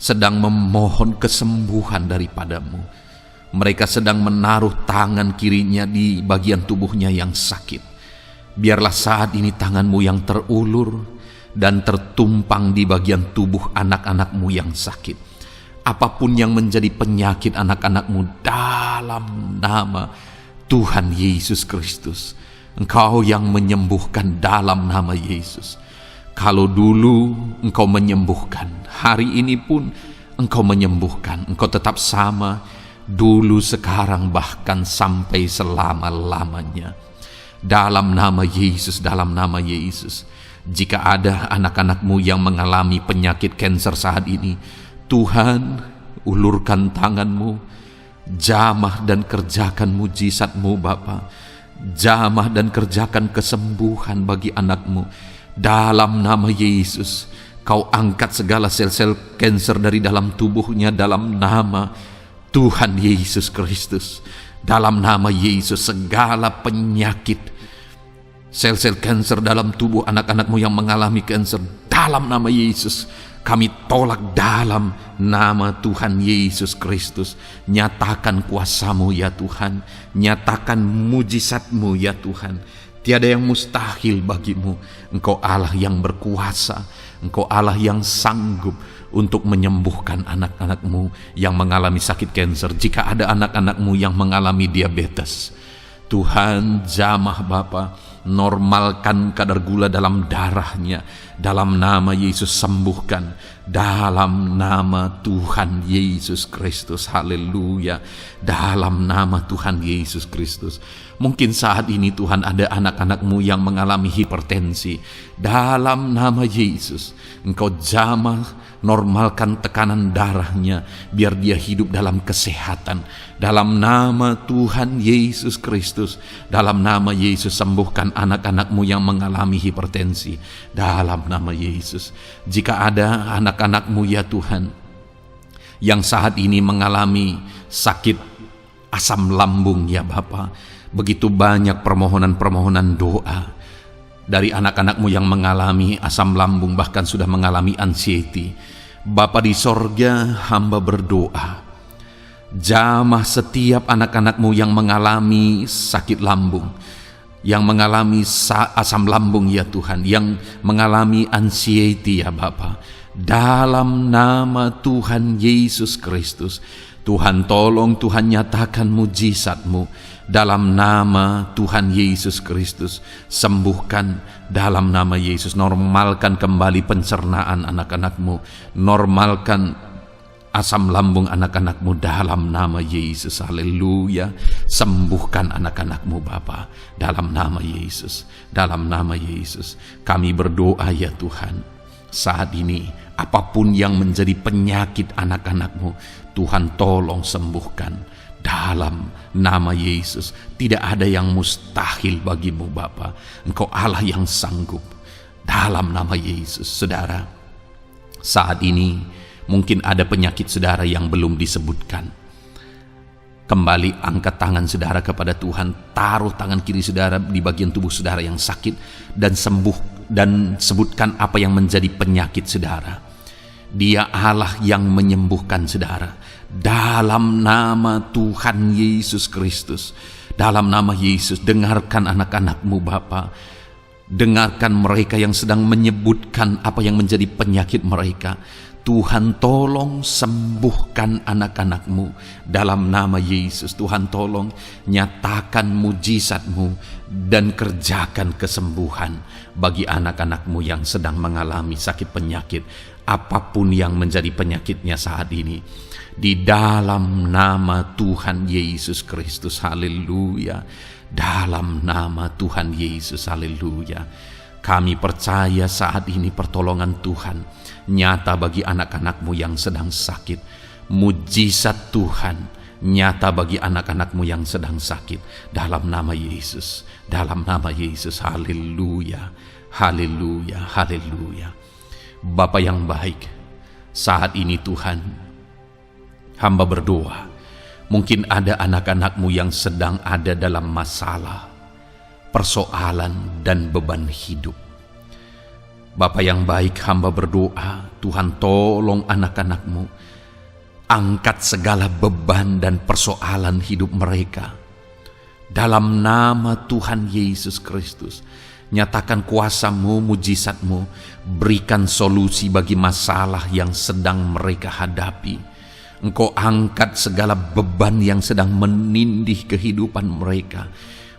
A: sedang memohon kesembuhan daripadamu. Mereka sedang menaruh tangan kirinya di bagian tubuhnya yang sakit. Biarlah saat ini tangan-Mu yang terulur dan tertumpang di bagian tubuh anak-anak-Mu yang sakit. Apapun yang menjadi penyakit anak-anak-Mu, dalam nama Tuhan Yesus Kristus, Engkau yang menyembuhkan dalam nama Yesus. Kalau dulu Engkau menyembuhkan, hari ini pun Engkau menyembuhkan. Engkau tetap sama, dulu, sekarang, bahkan sampai selama-lamanya. Dalam nama Yesus, dalam nama Yesus. Jika ada anak-anak-Mu yang mengalami penyakit kanker saat ini, Tuhan, ulurkan tangan-Mu, jamah dan kerjakan mujizat-Mu Bapa. Jamah dan kerjakan kesembuhan bagi anak-Mu. Dalam nama Yesus, Kau angkat segala sel-sel kanker dari dalam tubuhnya dalam nama Tuhan Yesus Kristus. Dalam nama Yesus, segala penyakit, sel-sel kanker dalam tubuh anak-anak-Mu yang mengalami kanker, dalam nama Yesus, kami tolak dalam nama Tuhan Yesus Kristus. Nyatakan kuasa-Mu ya Tuhan, nyatakan mujizat-Mu ya Tuhan. Tiada yang mustahil bagi-Mu. Engkau Allah yang berkuasa, Engkau Allah yang sanggup untuk menyembuhkan anak-anak-Mu yang mengalami sakit kanker. Jika ada anak-anak-Mu yang mengalami diabetes, Tuhan, jamah Bapa, normalkan kadar gula dalam darahnya. Dalam nama Yesus, sembuhkan. Dalam nama Tuhan Yesus Kristus, haleluya. Dalam nama Tuhan Yesus Kristus. Mungkin saat ini Tuhan ada anak-anak-Mu yang mengalami hipertensi. Dalam nama Yesus, Engkau jamah, normalkan tekanan darahnya, biar dia hidup dalam kesehatan. Dalam nama Tuhan Yesus Kristus, dalam nama Yesus, sembuhkan anak-anak-Mu yang mengalami hipertensi. Dalam nama Yesus. Jika ada anak-anak-Mu ya Tuhan yang saat ini mengalami sakit asam lambung ya Bapa, begitu banyak permohonan-permohonan doa dari anak-anak-Mu yang mengalami asam lambung, bahkan sudah mengalami anxiety. Bapa di sorga, hamba berdoa, jamah setiap anak-anak-Mu yang mengalami sakit lambung, yang mengalami asam lambung ya Tuhan, yang mengalami anxiety ya Bapa. Dalam nama Tuhan Yesus Kristus, Tuhan tolong, Tuhan nyatakan mujizat-Mu dalam nama Tuhan Yesus Kristus. Sembuhkan dalam nama Yesus. Normalkan kembali pencernaan anak-anak-Mu. Normalkan asam lambung anak-anak-Mu dalam nama Yesus. Haleluya. Sembuhkan anak-anak-Mu Bapa dalam nama Yesus. Dalam nama Yesus kami berdoa ya Tuhan, saat ini apapun yang menjadi penyakit anak-anak-Mu, Tuhan tolong sembuhkan dalam nama Yesus. Tidak ada yang mustahil bagi-Mu Bapa. Engkau Allah yang sanggup dalam nama Yesus. Saudara, saat ini mungkin ada penyakit saudara yang belum disebutkan. Kembali angkat tangan saudara kepada Tuhan, taruh tangan kiri saudara di bagian tubuh saudara yang sakit dan sembuh, dan sebutkan apa yang menjadi penyakit saudara. Dia Allah yang menyembuhkan saudara dalam nama Tuhan Yesus Kristus. Dalam nama Yesus, dengarkan anak-anak-Mu Bapa. Dengarkan mereka yang sedang menyebutkan apa yang menjadi penyakit mereka. Tuhan tolong sembuhkan anak-anak-Mu dalam nama Yesus. Tuhan tolong nyatakan mujizat-Mu dan kerjakan kesembuhan bagi anak-anak-Mu yang sedang mengalami sakit penyakit, apapun yang menjadi penyakitnya saat ini. Di dalam nama Tuhan Yesus Kristus, haleluya. Dalam nama Tuhan Yesus, haleluya. Kami percaya saat ini pertolongan Tuhan nyata bagi anak-anak-Mu yang sedang sakit. Mujizat Tuhan nyata bagi anak-anak-Mu yang sedang sakit. Dalam nama Yesus, dalam nama Yesus, haleluya, haleluya, haleluya. Bapa yang baik, saat ini Tuhan, hamba berdoa, mungkin ada anak-anak-Mu yang sedang ada dalam masalah, persoalan dan beban hidup. Bapa yang baik, hamba berdoa, Tuhan tolong anak-anak-Mu, angkat segala beban dan persoalan hidup mereka. Dalam nama Tuhan Yesus Kristus, nyatakan kuasa-Mu, mujizat-Mu, berikan solusi bagi masalah yang sedang mereka hadapi. Engkau angkat segala beban yang sedang menindih kehidupan mereka.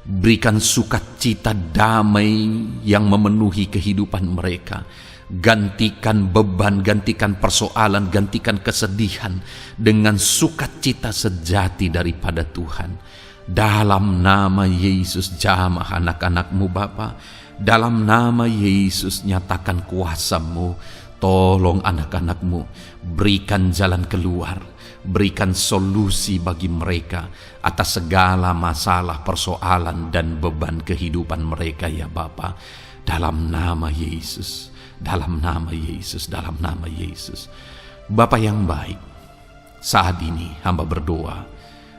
A: Berikan sukacita damai yang memenuhi kehidupan mereka. Gantikan beban, gantikan persoalan, gantikan kesedihan dengan sukacita sejati daripada Tuhan. Dalam nama Yesus, jamah anak-anak-Mu Bapa. Dalam nama Yesus, nyatakan kuasa-Mu. Tolong anak-anak-Mu, berikan jalan keluar, berikan solusi bagi mereka atas segala masalah, persoalan, dan beban kehidupan mereka ya Bapa. Dalam nama Yesus, dalam nama Yesus, dalam nama Yesus. Bapa yang baik, saat ini hamba berdoa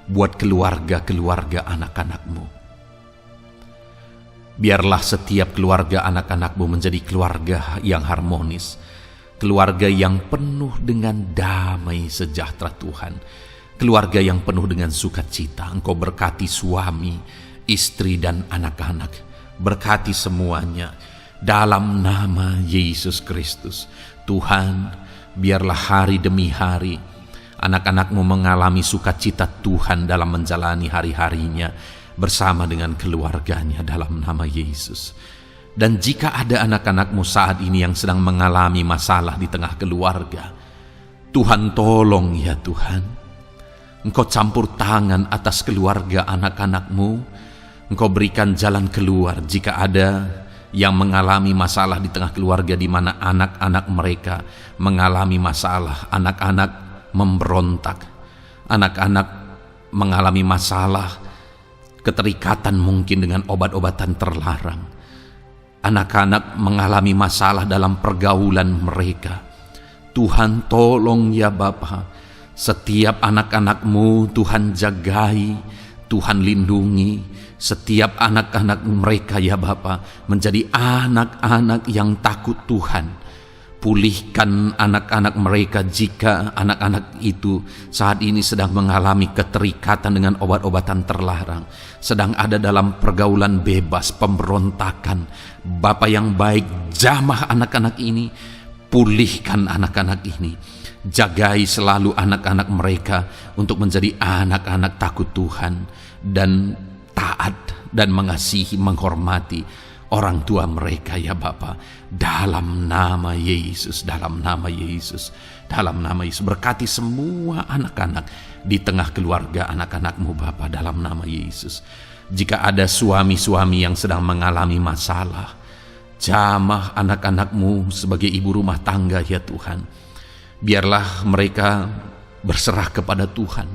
A: buat keluarga-keluarga anak-anak-Mu. Biarlah setiap keluarga anak-anak-Mu menjadi keluarga yang harmonis, keluarga yang penuh dengan damai sejahtera Tuhan, keluarga yang penuh dengan sukacita. Engkau berkati suami, istri, dan anak-anak. Berkati semuanya dalam nama Yesus Kristus. Tuhan, biarlah hari demi hari anak-anak-Mu mengalami sukacita Tuhan dalam menjalani hari-harinya bersama dengan keluarganya dalam nama Yesus. Dan jika ada anak-anak-Mu saat ini yang sedang mengalami masalah di tengah keluarga, Tuhan tolong ya Tuhan. Engkau campur tangan atas keluarga anak-anak-Mu. Engkau berikan jalan keluar jika ada yang mengalami masalah di tengah keluarga, di mana anak-anak mereka mengalami masalah, anak-anak memberontak, anak-anak mengalami masalah, keterikatan mungkin dengan obat-obatan terlarang. Anak-anak mengalami masalah dalam pergaulan mereka. Tuhan tolong ya Bapa, setiap anak-anak-Mu Tuhan jagai, Tuhan lindungi. Setiap anak-anak mereka ya Bapa menjadi anak-anak yang takut Tuhan. Pulihkan anak-anak mereka jika anak-anak itu saat ini sedang mengalami keterikatan dengan obat-obatan terlarang, sedang ada dalam pergaulan bebas, pemberontakan. Bapa yang baik, jamah anak-anak ini, pulihkan anak-anak ini. Jagai selalu anak-anak mereka untuk menjadi anak-anak takut Tuhan dan taat dan mengasihi, menghormati orang tua mereka ya Bapa. Dalam nama Yesus, dalam nama Yesus, dalam nama Yesus. Berkati semua anak-anak di tengah keluarga anak-anakmu Bapa, dalam nama Yesus. Jika ada suami-suami yang sedang mengalami masalah, jamah anak-anakmu sebagai ibu rumah tangga ya Tuhan. Biarlah mereka berserah kepada Tuhan,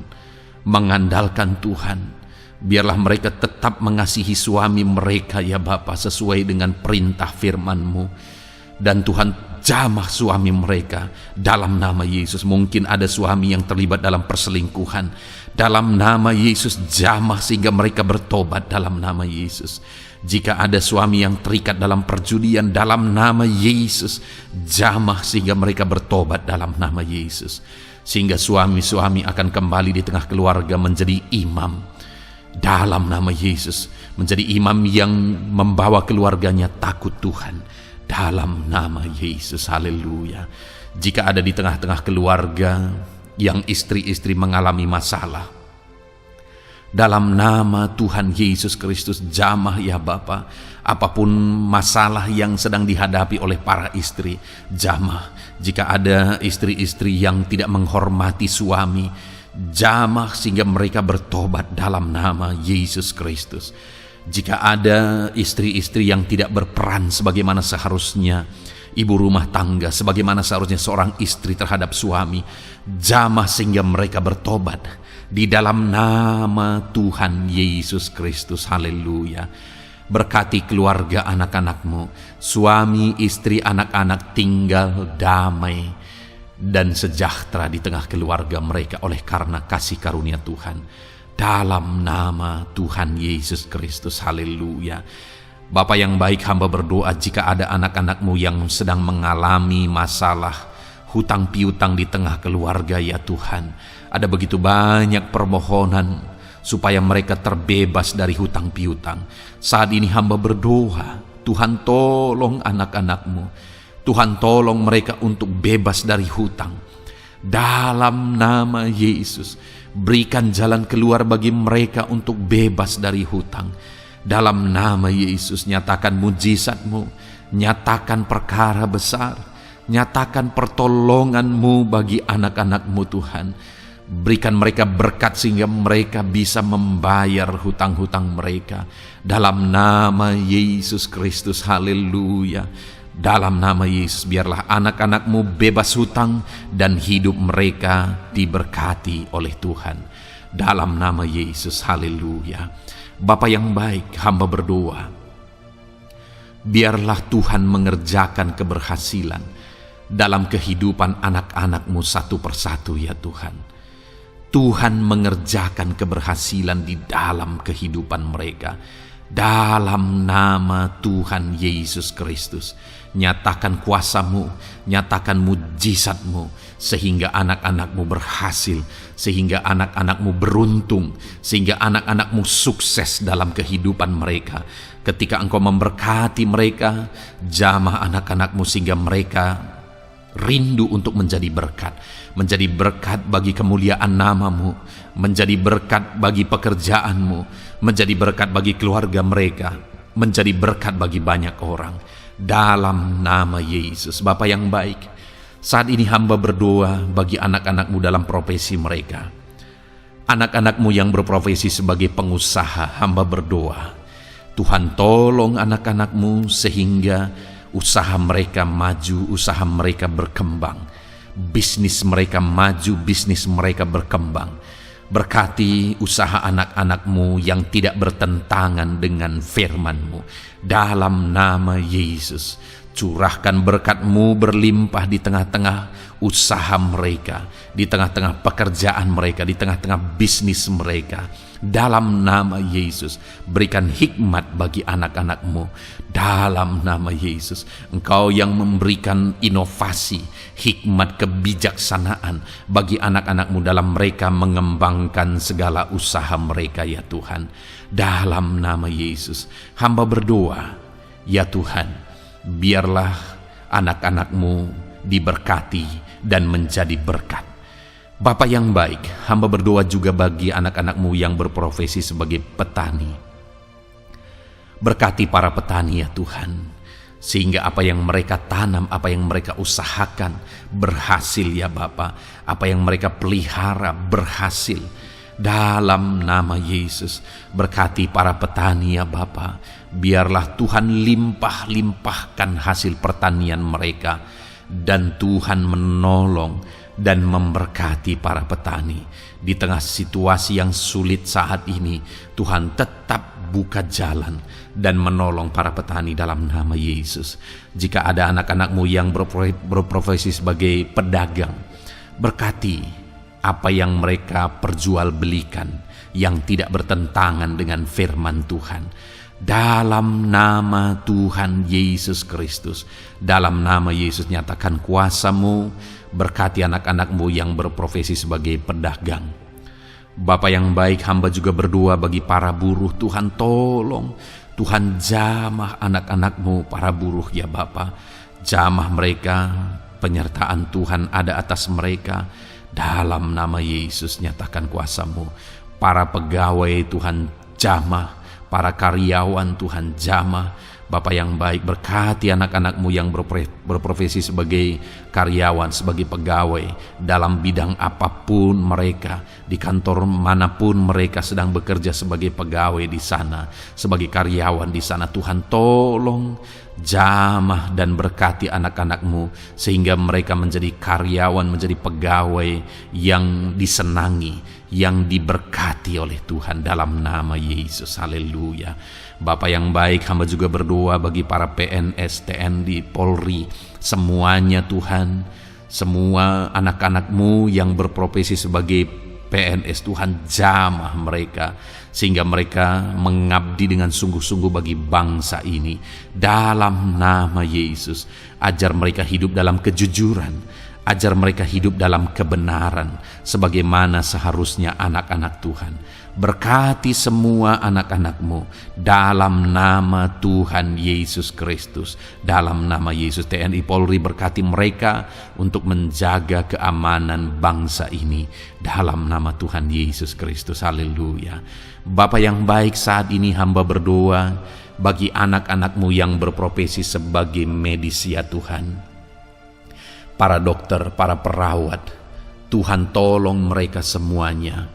A: mengandalkan Tuhan. Biarlah mereka tetap mengasihi suami mereka ya Bapa, sesuai dengan perintah firman-Mu. Dan Tuhan, jamah suami mereka dalam nama Yesus. Mungkin ada suami yang terlibat dalam perselingkuhan, dalam nama Yesus jamah sehingga mereka bertobat dalam nama Yesus. Jika ada suami yang terikat dalam perjudian, dalam nama Yesus jamah sehingga mereka bertobat dalam nama Yesus. Sehingga suami-suami akan kembali di tengah keluarga menjadi imam dalam nama Yesus, menjadi imam yang membawa keluarganya takut Tuhan dalam nama Yesus. Haleluya. Jika ada di tengah-tengah keluarga yang istri-istri mengalami masalah, dalam nama Tuhan Yesus Kristus jamah ya Bapa, apapun masalah yang sedang dihadapi oleh para istri, jamah. Jika ada istri-istri yang tidak menghormati suami, jamah sehingga mereka bertobat dalam nama Yesus Kristus. Jika ada istri-istri yang tidak berperan sebagaimana seharusnya ibu rumah tangga, sebagaimana seharusnya seorang istri terhadap suami, jamah sehingga mereka bertobat di dalam nama Tuhan Yesus Kristus. Haleluya. Berkati keluarga anak-anakmu, suami, istri, anak-anak tinggal damai dan sejahtera di tengah keluarga mereka oleh karena kasih karunia Tuhan. Dalam nama Tuhan Yesus Kristus. Haleluya. Bapa yang baik, hamba berdoa jika ada anak-anakmu yang sedang mengalami masalah hutang piutang di tengah keluarga ya Tuhan. Ada begitu banyak permohonan supaya mereka terbebas dari hutang piutang. Saat ini hamba berdoa, Tuhan tolong anak-anakmu. Tuhan tolong mereka untuk bebas dari hutang. Dalam nama Yesus, berikan jalan keluar bagi mereka untuk bebas dari hutang. Dalam nama Yesus, nyatakan mujizat-Mu, nyatakan perkara besar, nyatakan pertolongan-Mu bagi anak-anak-Mu Tuhan. Berikan mereka berkat sehingga mereka bisa membayar hutang-hutang mereka. Dalam nama Yesus Kristus, haleluya. Dalam nama Yesus, biarlah anak-anak-Mu bebas hutang dan hidup mereka diberkati oleh Tuhan. Dalam nama Yesus, haleluya. Bapa yang baik, hamba berdoa, biarlah Tuhan mengerjakan keberhasilan dalam kehidupan anak-anak-Mu satu persatu ya Tuhan. Tuhan mengerjakan keberhasilan di dalam kehidupan mereka. Dalam nama Tuhan Yesus Kristus, nyatakan kuasa-Mu, nyatakan mujizat-Mu, sehingga anak-anak-Mu berhasil, sehingga anak-anak-Mu beruntung, sehingga anak-anak-Mu sukses dalam kehidupan mereka. Ketika Engkau memberkati mereka, jamah anak-anak-Mu sehingga mereka rindu untuk menjadi berkat bagi kemuliaan nama-Mu, menjadi berkat bagi pekerjaan-Mu, menjadi berkat bagi keluarga mereka, menjadi berkat bagi banyak orang. Dalam nama Yesus. Bapa yang baik, saat ini hamba berdoa bagi anak-anak-Mu dalam profesi mereka. Anak-anak-Mu yang berprofesi sebagai pengusaha, hamba berdoa, Tuhan tolong anak-anak-Mu sehingga usaha mereka maju, usaha mereka berkembang, bisnis mereka maju, bisnis mereka berkembang. Berkati usaha anak-anak-Mu yang tidak bertentangan dengan firman-Mu. Dalam nama Yesus, curahkan berkat-Mu berlimpah di tengah-tengah usaha mereka, di tengah-tengah pekerjaan mereka, di tengah-tengah bisnis mereka. Dalam nama Yesus, berikan hikmat bagi anak-anak-Mu. Dalam nama Yesus, Engkau yang memberikan inovasi, hikmat, kebijaksanaan bagi anak-anak-Mu dalam mereka mengembangkan segala usaha mereka ya Tuhan. Dalam nama Yesus, hamba berdoa, ya Tuhan, biarlah anak-anak-Mu diberkati dan menjadi berkat. Bapa yang baik, hamba berdoa juga bagi anak-anak-Mu yang berprofesi sebagai petani. Berkati para petani ya Tuhan, sehingga apa yang mereka tanam, apa yang mereka usahakan berhasil ya Bapa. Apa yang mereka pelihara berhasil. Dalam nama Yesus, berkati para petani ya Bapa. Biarlah Tuhan limpah-limpahkan hasil pertanian mereka, dan Tuhan menolong dan memberkati para petani. Di tengah situasi yang sulit saat ini, Tuhan tetap buka jalan dan menolong para petani dalam nama Yesus. Jika ada anak-anak-Mu yang berprofesi sebagai pedagang, berkati apa yang mereka perjualbelikan yang tidak bertentangan dengan firman Tuhan. Dalam nama Tuhan Yesus Kristus, dalam nama Yesus nyatakan kuasa-Mu, berkati anak-anak-Mu yang berprofesi sebagai pedagang. Bapa yang baik, hamba juga berdoa bagi para buruh. Tuhan tolong, Tuhan jamah anak-anak-Mu para buruh ya Bapa. Jamah mereka, penyertaan Tuhan ada atas mereka. Dalam nama Yesus nyatakan kuasa-Mu. Para pegawai Tuhan jamah, para karyawan Tuhan jamah. Bapa yang baik, berkati anak-anak-Mu yang berprofesi sebagai karyawan, sebagai pegawai dalam bidang apapun mereka, di kantor manapun mereka sedang bekerja sebagai pegawai di sana, sebagai karyawan di sana. Tuhan tolong jamah dan berkati anak-anak-Mu sehingga mereka menjadi karyawan, menjadi pegawai yang disenangi, yang diberkati oleh Tuhan dalam nama Yesus. Haleluya. Bapa yang baik, hamba juga berdoa bagi para PNS, TNI, Polri, semuanya Tuhan, semua anak-anak-Mu yang berprofesi sebagai PNS, Tuhan jamah mereka sehingga mereka mengabdi dengan sungguh-sungguh bagi bangsa ini. Dalam nama Yesus, ajar mereka hidup dalam kejujuran, ajar mereka hidup dalam kebenaran sebagaimana seharusnya anak-anak Tuhan. Berkati semua anak-anak-Mu dalam nama Tuhan Yesus Kristus. Dalam nama Yesus, TNI Polri berkati mereka untuk menjaga keamanan bangsa ini dalam nama Tuhan Yesus Kristus. Haleluya. Bapa yang baik, saat ini hamba berdoa bagi anak-anak-Mu yang berprofesi sebagai medis ya Tuhan. Para dokter, para perawat, Tuhan tolong mereka semuanya.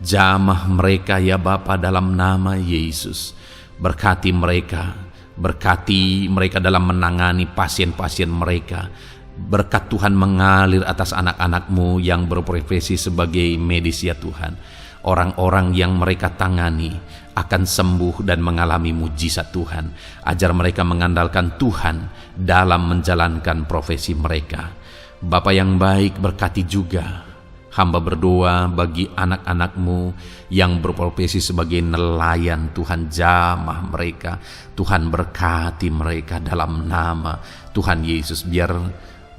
A: Jamah mereka ya Bapa dalam nama Yesus. Berkati mereka dalam menangani pasien-pasien mereka. Berkat Tuhan mengalir atas anak-anak-Mu yang berprofesi sebagai medis ya Tuhan. Orang-orang yang mereka tangani akan sembuh dan mengalami mujizat Tuhan. Ajar mereka mengandalkan Tuhan dalam menjalankan profesi mereka. Bapa yang baik, berkati juga hamba berdoa bagi anak-anak-Mu yang berprofesi sebagai nelayan. Tuhan jamah mereka, Tuhan berkati mereka dalam nama Tuhan Yesus. Biar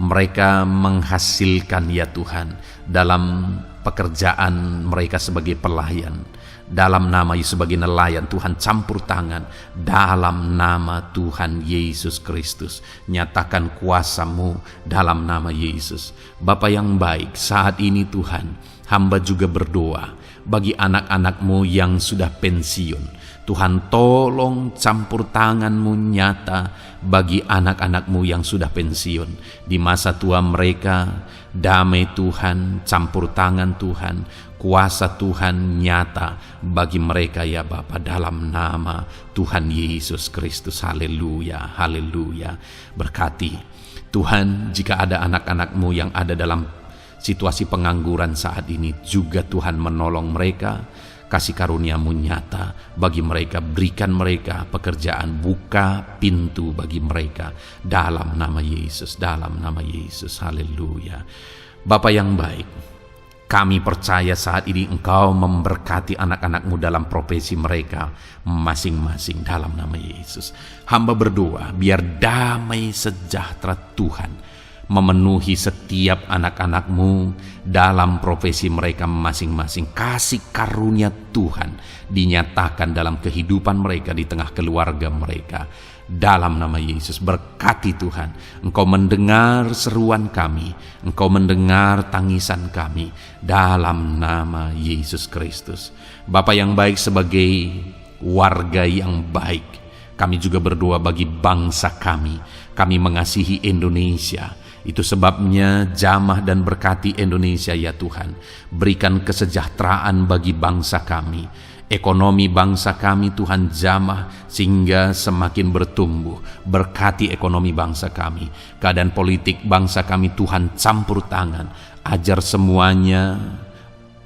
A: mereka menghasilkan ya Tuhan dalam pekerjaan mereka sebagai pelayan. Dalam nama Yesus, sebagai nelayan, Tuhan campur tangan dalam nama Tuhan Yesus Kristus. Nyatakan kuasa-Mu dalam nama Yesus. Bapa yang baik, saat ini Tuhan, hamba juga berdoa bagi anak-anak-Mu yang sudah pensiun. Tuhan tolong campur tangan-Mu nyata bagi anak-anak-Mu yang sudah pensiun. Di masa tua mereka, damai Tuhan, campur tangan Tuhan, kuasa Tuhan nyata bagi mereka ya Bapa dalam nama Tuhan Yesus Kristus. Haleluya, haleluya. Berkati Tuhan, jika ada anak-anak-Mu yang ada dalam situasi pengangguran saat ini, juga Tuhan menolong mereka. Kasih karunia-Mu nyata bagi mereka, berikan mereka pekerjaan, buka pintu bagi mereka dalam nama Yesus, dalam nama Yesus. Haleluya. Bapa yang baik, kami percaya saat ini Engkau memberkati anak-anak-Mu dalam profesi mereka masing-masing dalam nama Yesus. Hamba berdoa biar damai sejahtera Tuhan memenuhi setiap anak-anak-Mu dalam profesi mereka masing-masing. Kasih karunia Tuhan dinyatakan dalam kehidupan mereka, di tengah keluarga mereka. Dalam nama Yesus, berkati Tuhan. Engkau mendengar seruan kami, Engkau mendengar tangisan kami, dalam nama Yesus Kristus. Bapa yang baik, sebagai warga yang baik, kami juga berdoa bagi bangsa kami. Kami mengasihi Indonesia. Itu sebabnya jamah dan berkati Indonesia ya Tuhan. Berikan kesejahteraan bagi bangsa kami. Ekonomi bangsa kami Tuhan jamah sehingga semakin bertumbuh. Berkati ekonomi bangsa kami. Keadaan politik bangsa kami Tuhan campur tangan. Ajar semuanya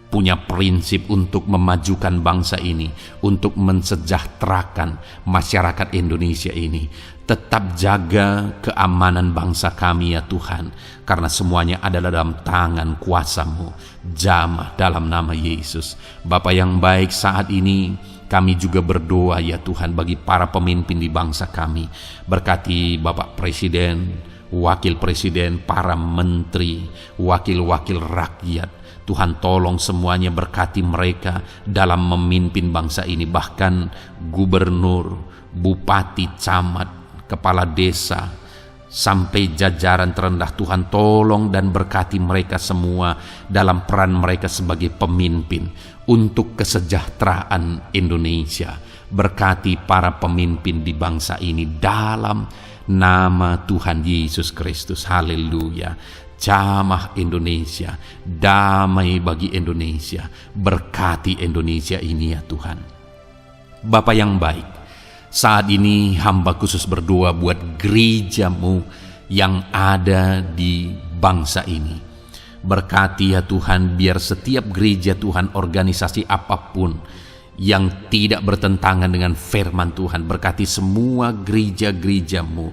A: punya prinsip untuk memajukan bangsa ini, untuk mensejahterakan masyarakat Indonesia ini. Tetap jaga keamanan bangsa kami ya Tuhan, karena semuanya adalah dalam tangan kuasa-Mu. Jamah dalam nama Yesus. Bapa yang baik, saat ini kami juga berdoa ya Tuhan bagi para pemimpin di bangsa kami. Berkati Bapak Presiden, Wakil Presiden, para menteri, wakil-wakil rakyat. Tuhan tolong semuanya, berkati mereka dalam memimpin bangsa ini. Bahkan gubernur, bupati, camat, kepala desa, sampai jajaran terendah. Tuhan tolong dan berkati mereka semua dalam peran mereka sebagai pemimpin untuk kesejahteraan Indonesia. Berkati para pemimpin di bangsa ini dalam nama Tuhan Yesus Kristus. Haleluya. Jamah Indonesia, damai bagi Indonesia. Berkati Indonesia ini ya Tuhan. Bapa yang baik, saat ini hamba khusus berdoa buat gereja-Mu yang ada di bangsa ini. Berkati ya Tuhan, biar setiap gereja Tuhan, organisasi apapun yang tidak bertentangan dengan firman Tuhan, berkati semua gereja-gereja-Mu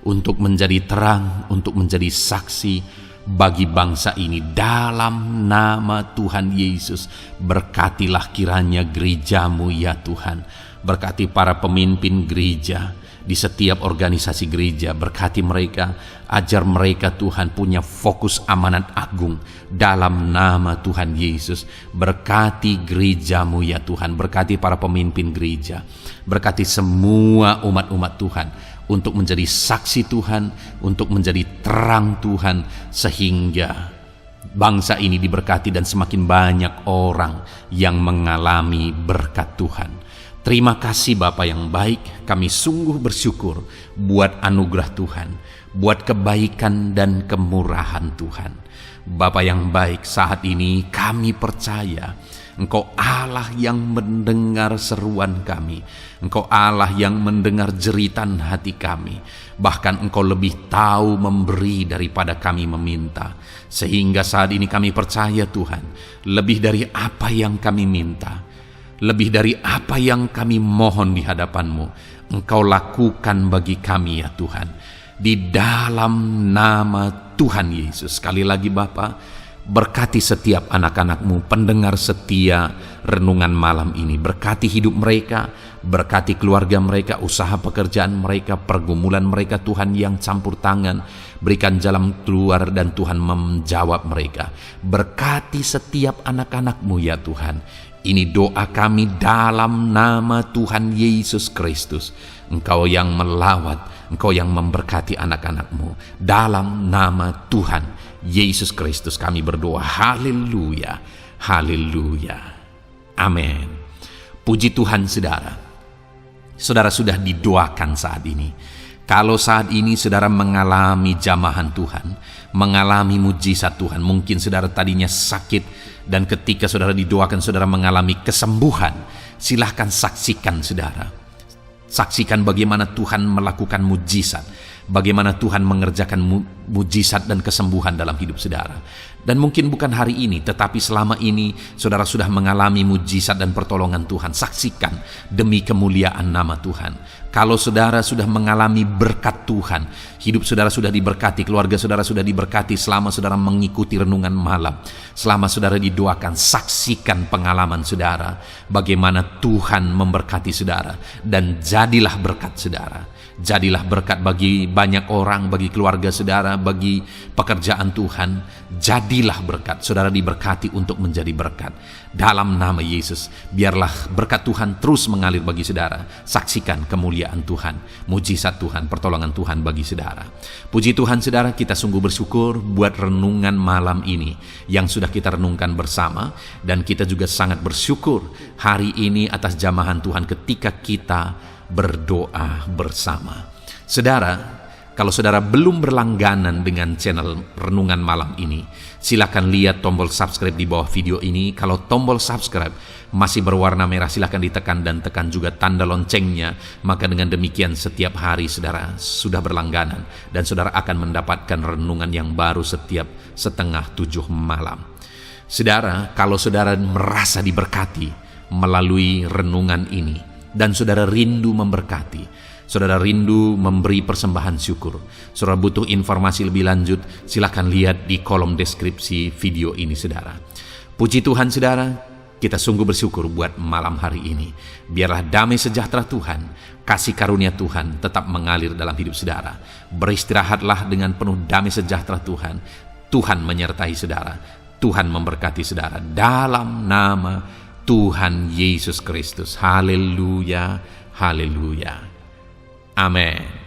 A: untuk menjadi terang, untuk menjadi saksi bagi bangsa ini. Dalam nama Tuhan Yesus, berkatilah kiranya gereja-Mu ya Tuhan. Berkati para pemimpin gereja di setiap organisasi gereja. Berkati mereka, ajar mereka Tuhan punya fokus amanat agung dalam nama Tuhan Yesus. Berkati gereja-Mu ya Tuhan. Berkati para pemimpin gereja. Berkati semua umat-umat Tuhan untuk menjadi saksi Tuhan, untuk menjadi terang Tuhan, sehingga bangsa ini diberkati dan semakin banyak orang yang mengalami berkat Tuhan. Terima kasih Bapa yang baik, kami sungguh bersyukur buat anugerah Tuhan, buat kebaikan dan kemurahan Tuhan. Bapa yang baik, saat ini kami percaya Engkau Allah yang mendengar seruan kami. Engkau Allah yang mendengar jeritan hati kami. Bahkan Engkau lebih tahu memberi daripada kami meminta. Sehingga saat ini kami percaya Tuhan, lebih dari apa yang kami minta, lebih dari apa yang kami mohon di hadapan-Mu, Engkau lakukan bagi kami ya Tuhan. Di dalam nama Tuhan Yesus. Sekali lagi Bapa, berkati setiap anak-anak-Mu, pendengar setia renungan malam ini. Berkati hidup mereka, berkati keluarga mereka, usaha pekerjaan mereka, pergumulan mereka Tuhan yang campur tangan. Berikan jalan keluar dan Tuhan menjawab mereka. Berkati setiap anak-anak-Mu ya Tuhan. Ini doa kami dalam nama Tuhan Yesus Kristus. Engkau yang melawat, Engkau yang memberkati anak-anak-Mu. Dalam nama Tuhan Yesus Kristus kami berdoa. Haleluya, haleluya, amin. Puji Tuhan saudara. Saudara sudah didoakan saat ini. Kalau saat ini saudara mengalami jamahan Tuhan, mengalami mujizat Tuhan, mungkin saudara tadinya sakit dan ketika saudara didoakan saudara mengalami kesembuhan, silahkan saksikan saudara. Saksikan bagaimana Tuhan melakukan mujizat, bagaimana Tuhan mengerjakan mujizat dan kesembuhan dalam hidup saudara. Dan mungkin bukan hari ini, tetapi selama ini saudara sudah mengalami mujizat dan pertolongan Tuhan. Saksikan demi kemuliaan nama Tuhan. Kalau saudara sudah mengalami berkat Tuhan, hidup saudara sudah diberkati, keluarga saudara sudah diberkati selama saudara mengikuti renungan malam, selama saudara didoakan, saksikan pengalaman saudara, bagaimana Tuhan memberkati saudara, dan jadilah berkat saudara. Jadilah berkat bagi banyak orang, bagi keluarga saudara, bagi pekerjaan Tuhan. Jadilah berkat, saudara diberkati untuk menjadi berkat. Dalam nama Yesus, biarlah berkat Tuhan terus mengalir bagi saudara. Saksikan kemuliaan Tuhan, mujizat Tuhan, pertolongan Tuhan bagi saudara. Puji Tuhan saudara, kita sungguh bersyukur buat renungan malam ini yang sudah kita renungkan bersama. Dan kita juga sangat bersyukur hari ini atas jamahan Tuhan ketika kita berdoa bersama. Saudara, kalau saudara belum berlangganan dengan channel Renungan Malam ini, silakan lihat tombol subscribe di bawah video ini. Kalau tombol subscribe masih berwarna merah, silakan ditekan dan tekan juga tanda loncengnya. Maka dengan demikian setiap hari saudara sudah berlangganan dan saudara akan mendapatkan renungan yang baru setiap 6:30 malam. Saudara, kalau saudara merasa diberkati melalui renungan ini, dan saudara rindu memberkati, saudara rindu memberi persembahan syukur, saudara butuh informasi lebih lanjut, silakan lihat di kolom deskripsi video ini saudara. Puji Tuhan saudara, kita sungguh bersyukur buat malam hari ini. Biarlah damai sejahtera Tuhan, kasih karunia Tuhan tetap mengalir dalam hidup saudara. Beristirahatlah dengan penuh damai sejahtera Tuhan. Tuhan menyertai saudara, Tuhan memberkati saudara dalam nama Tuhan Yesus Kristus. Haleluya, haleluya. Amin.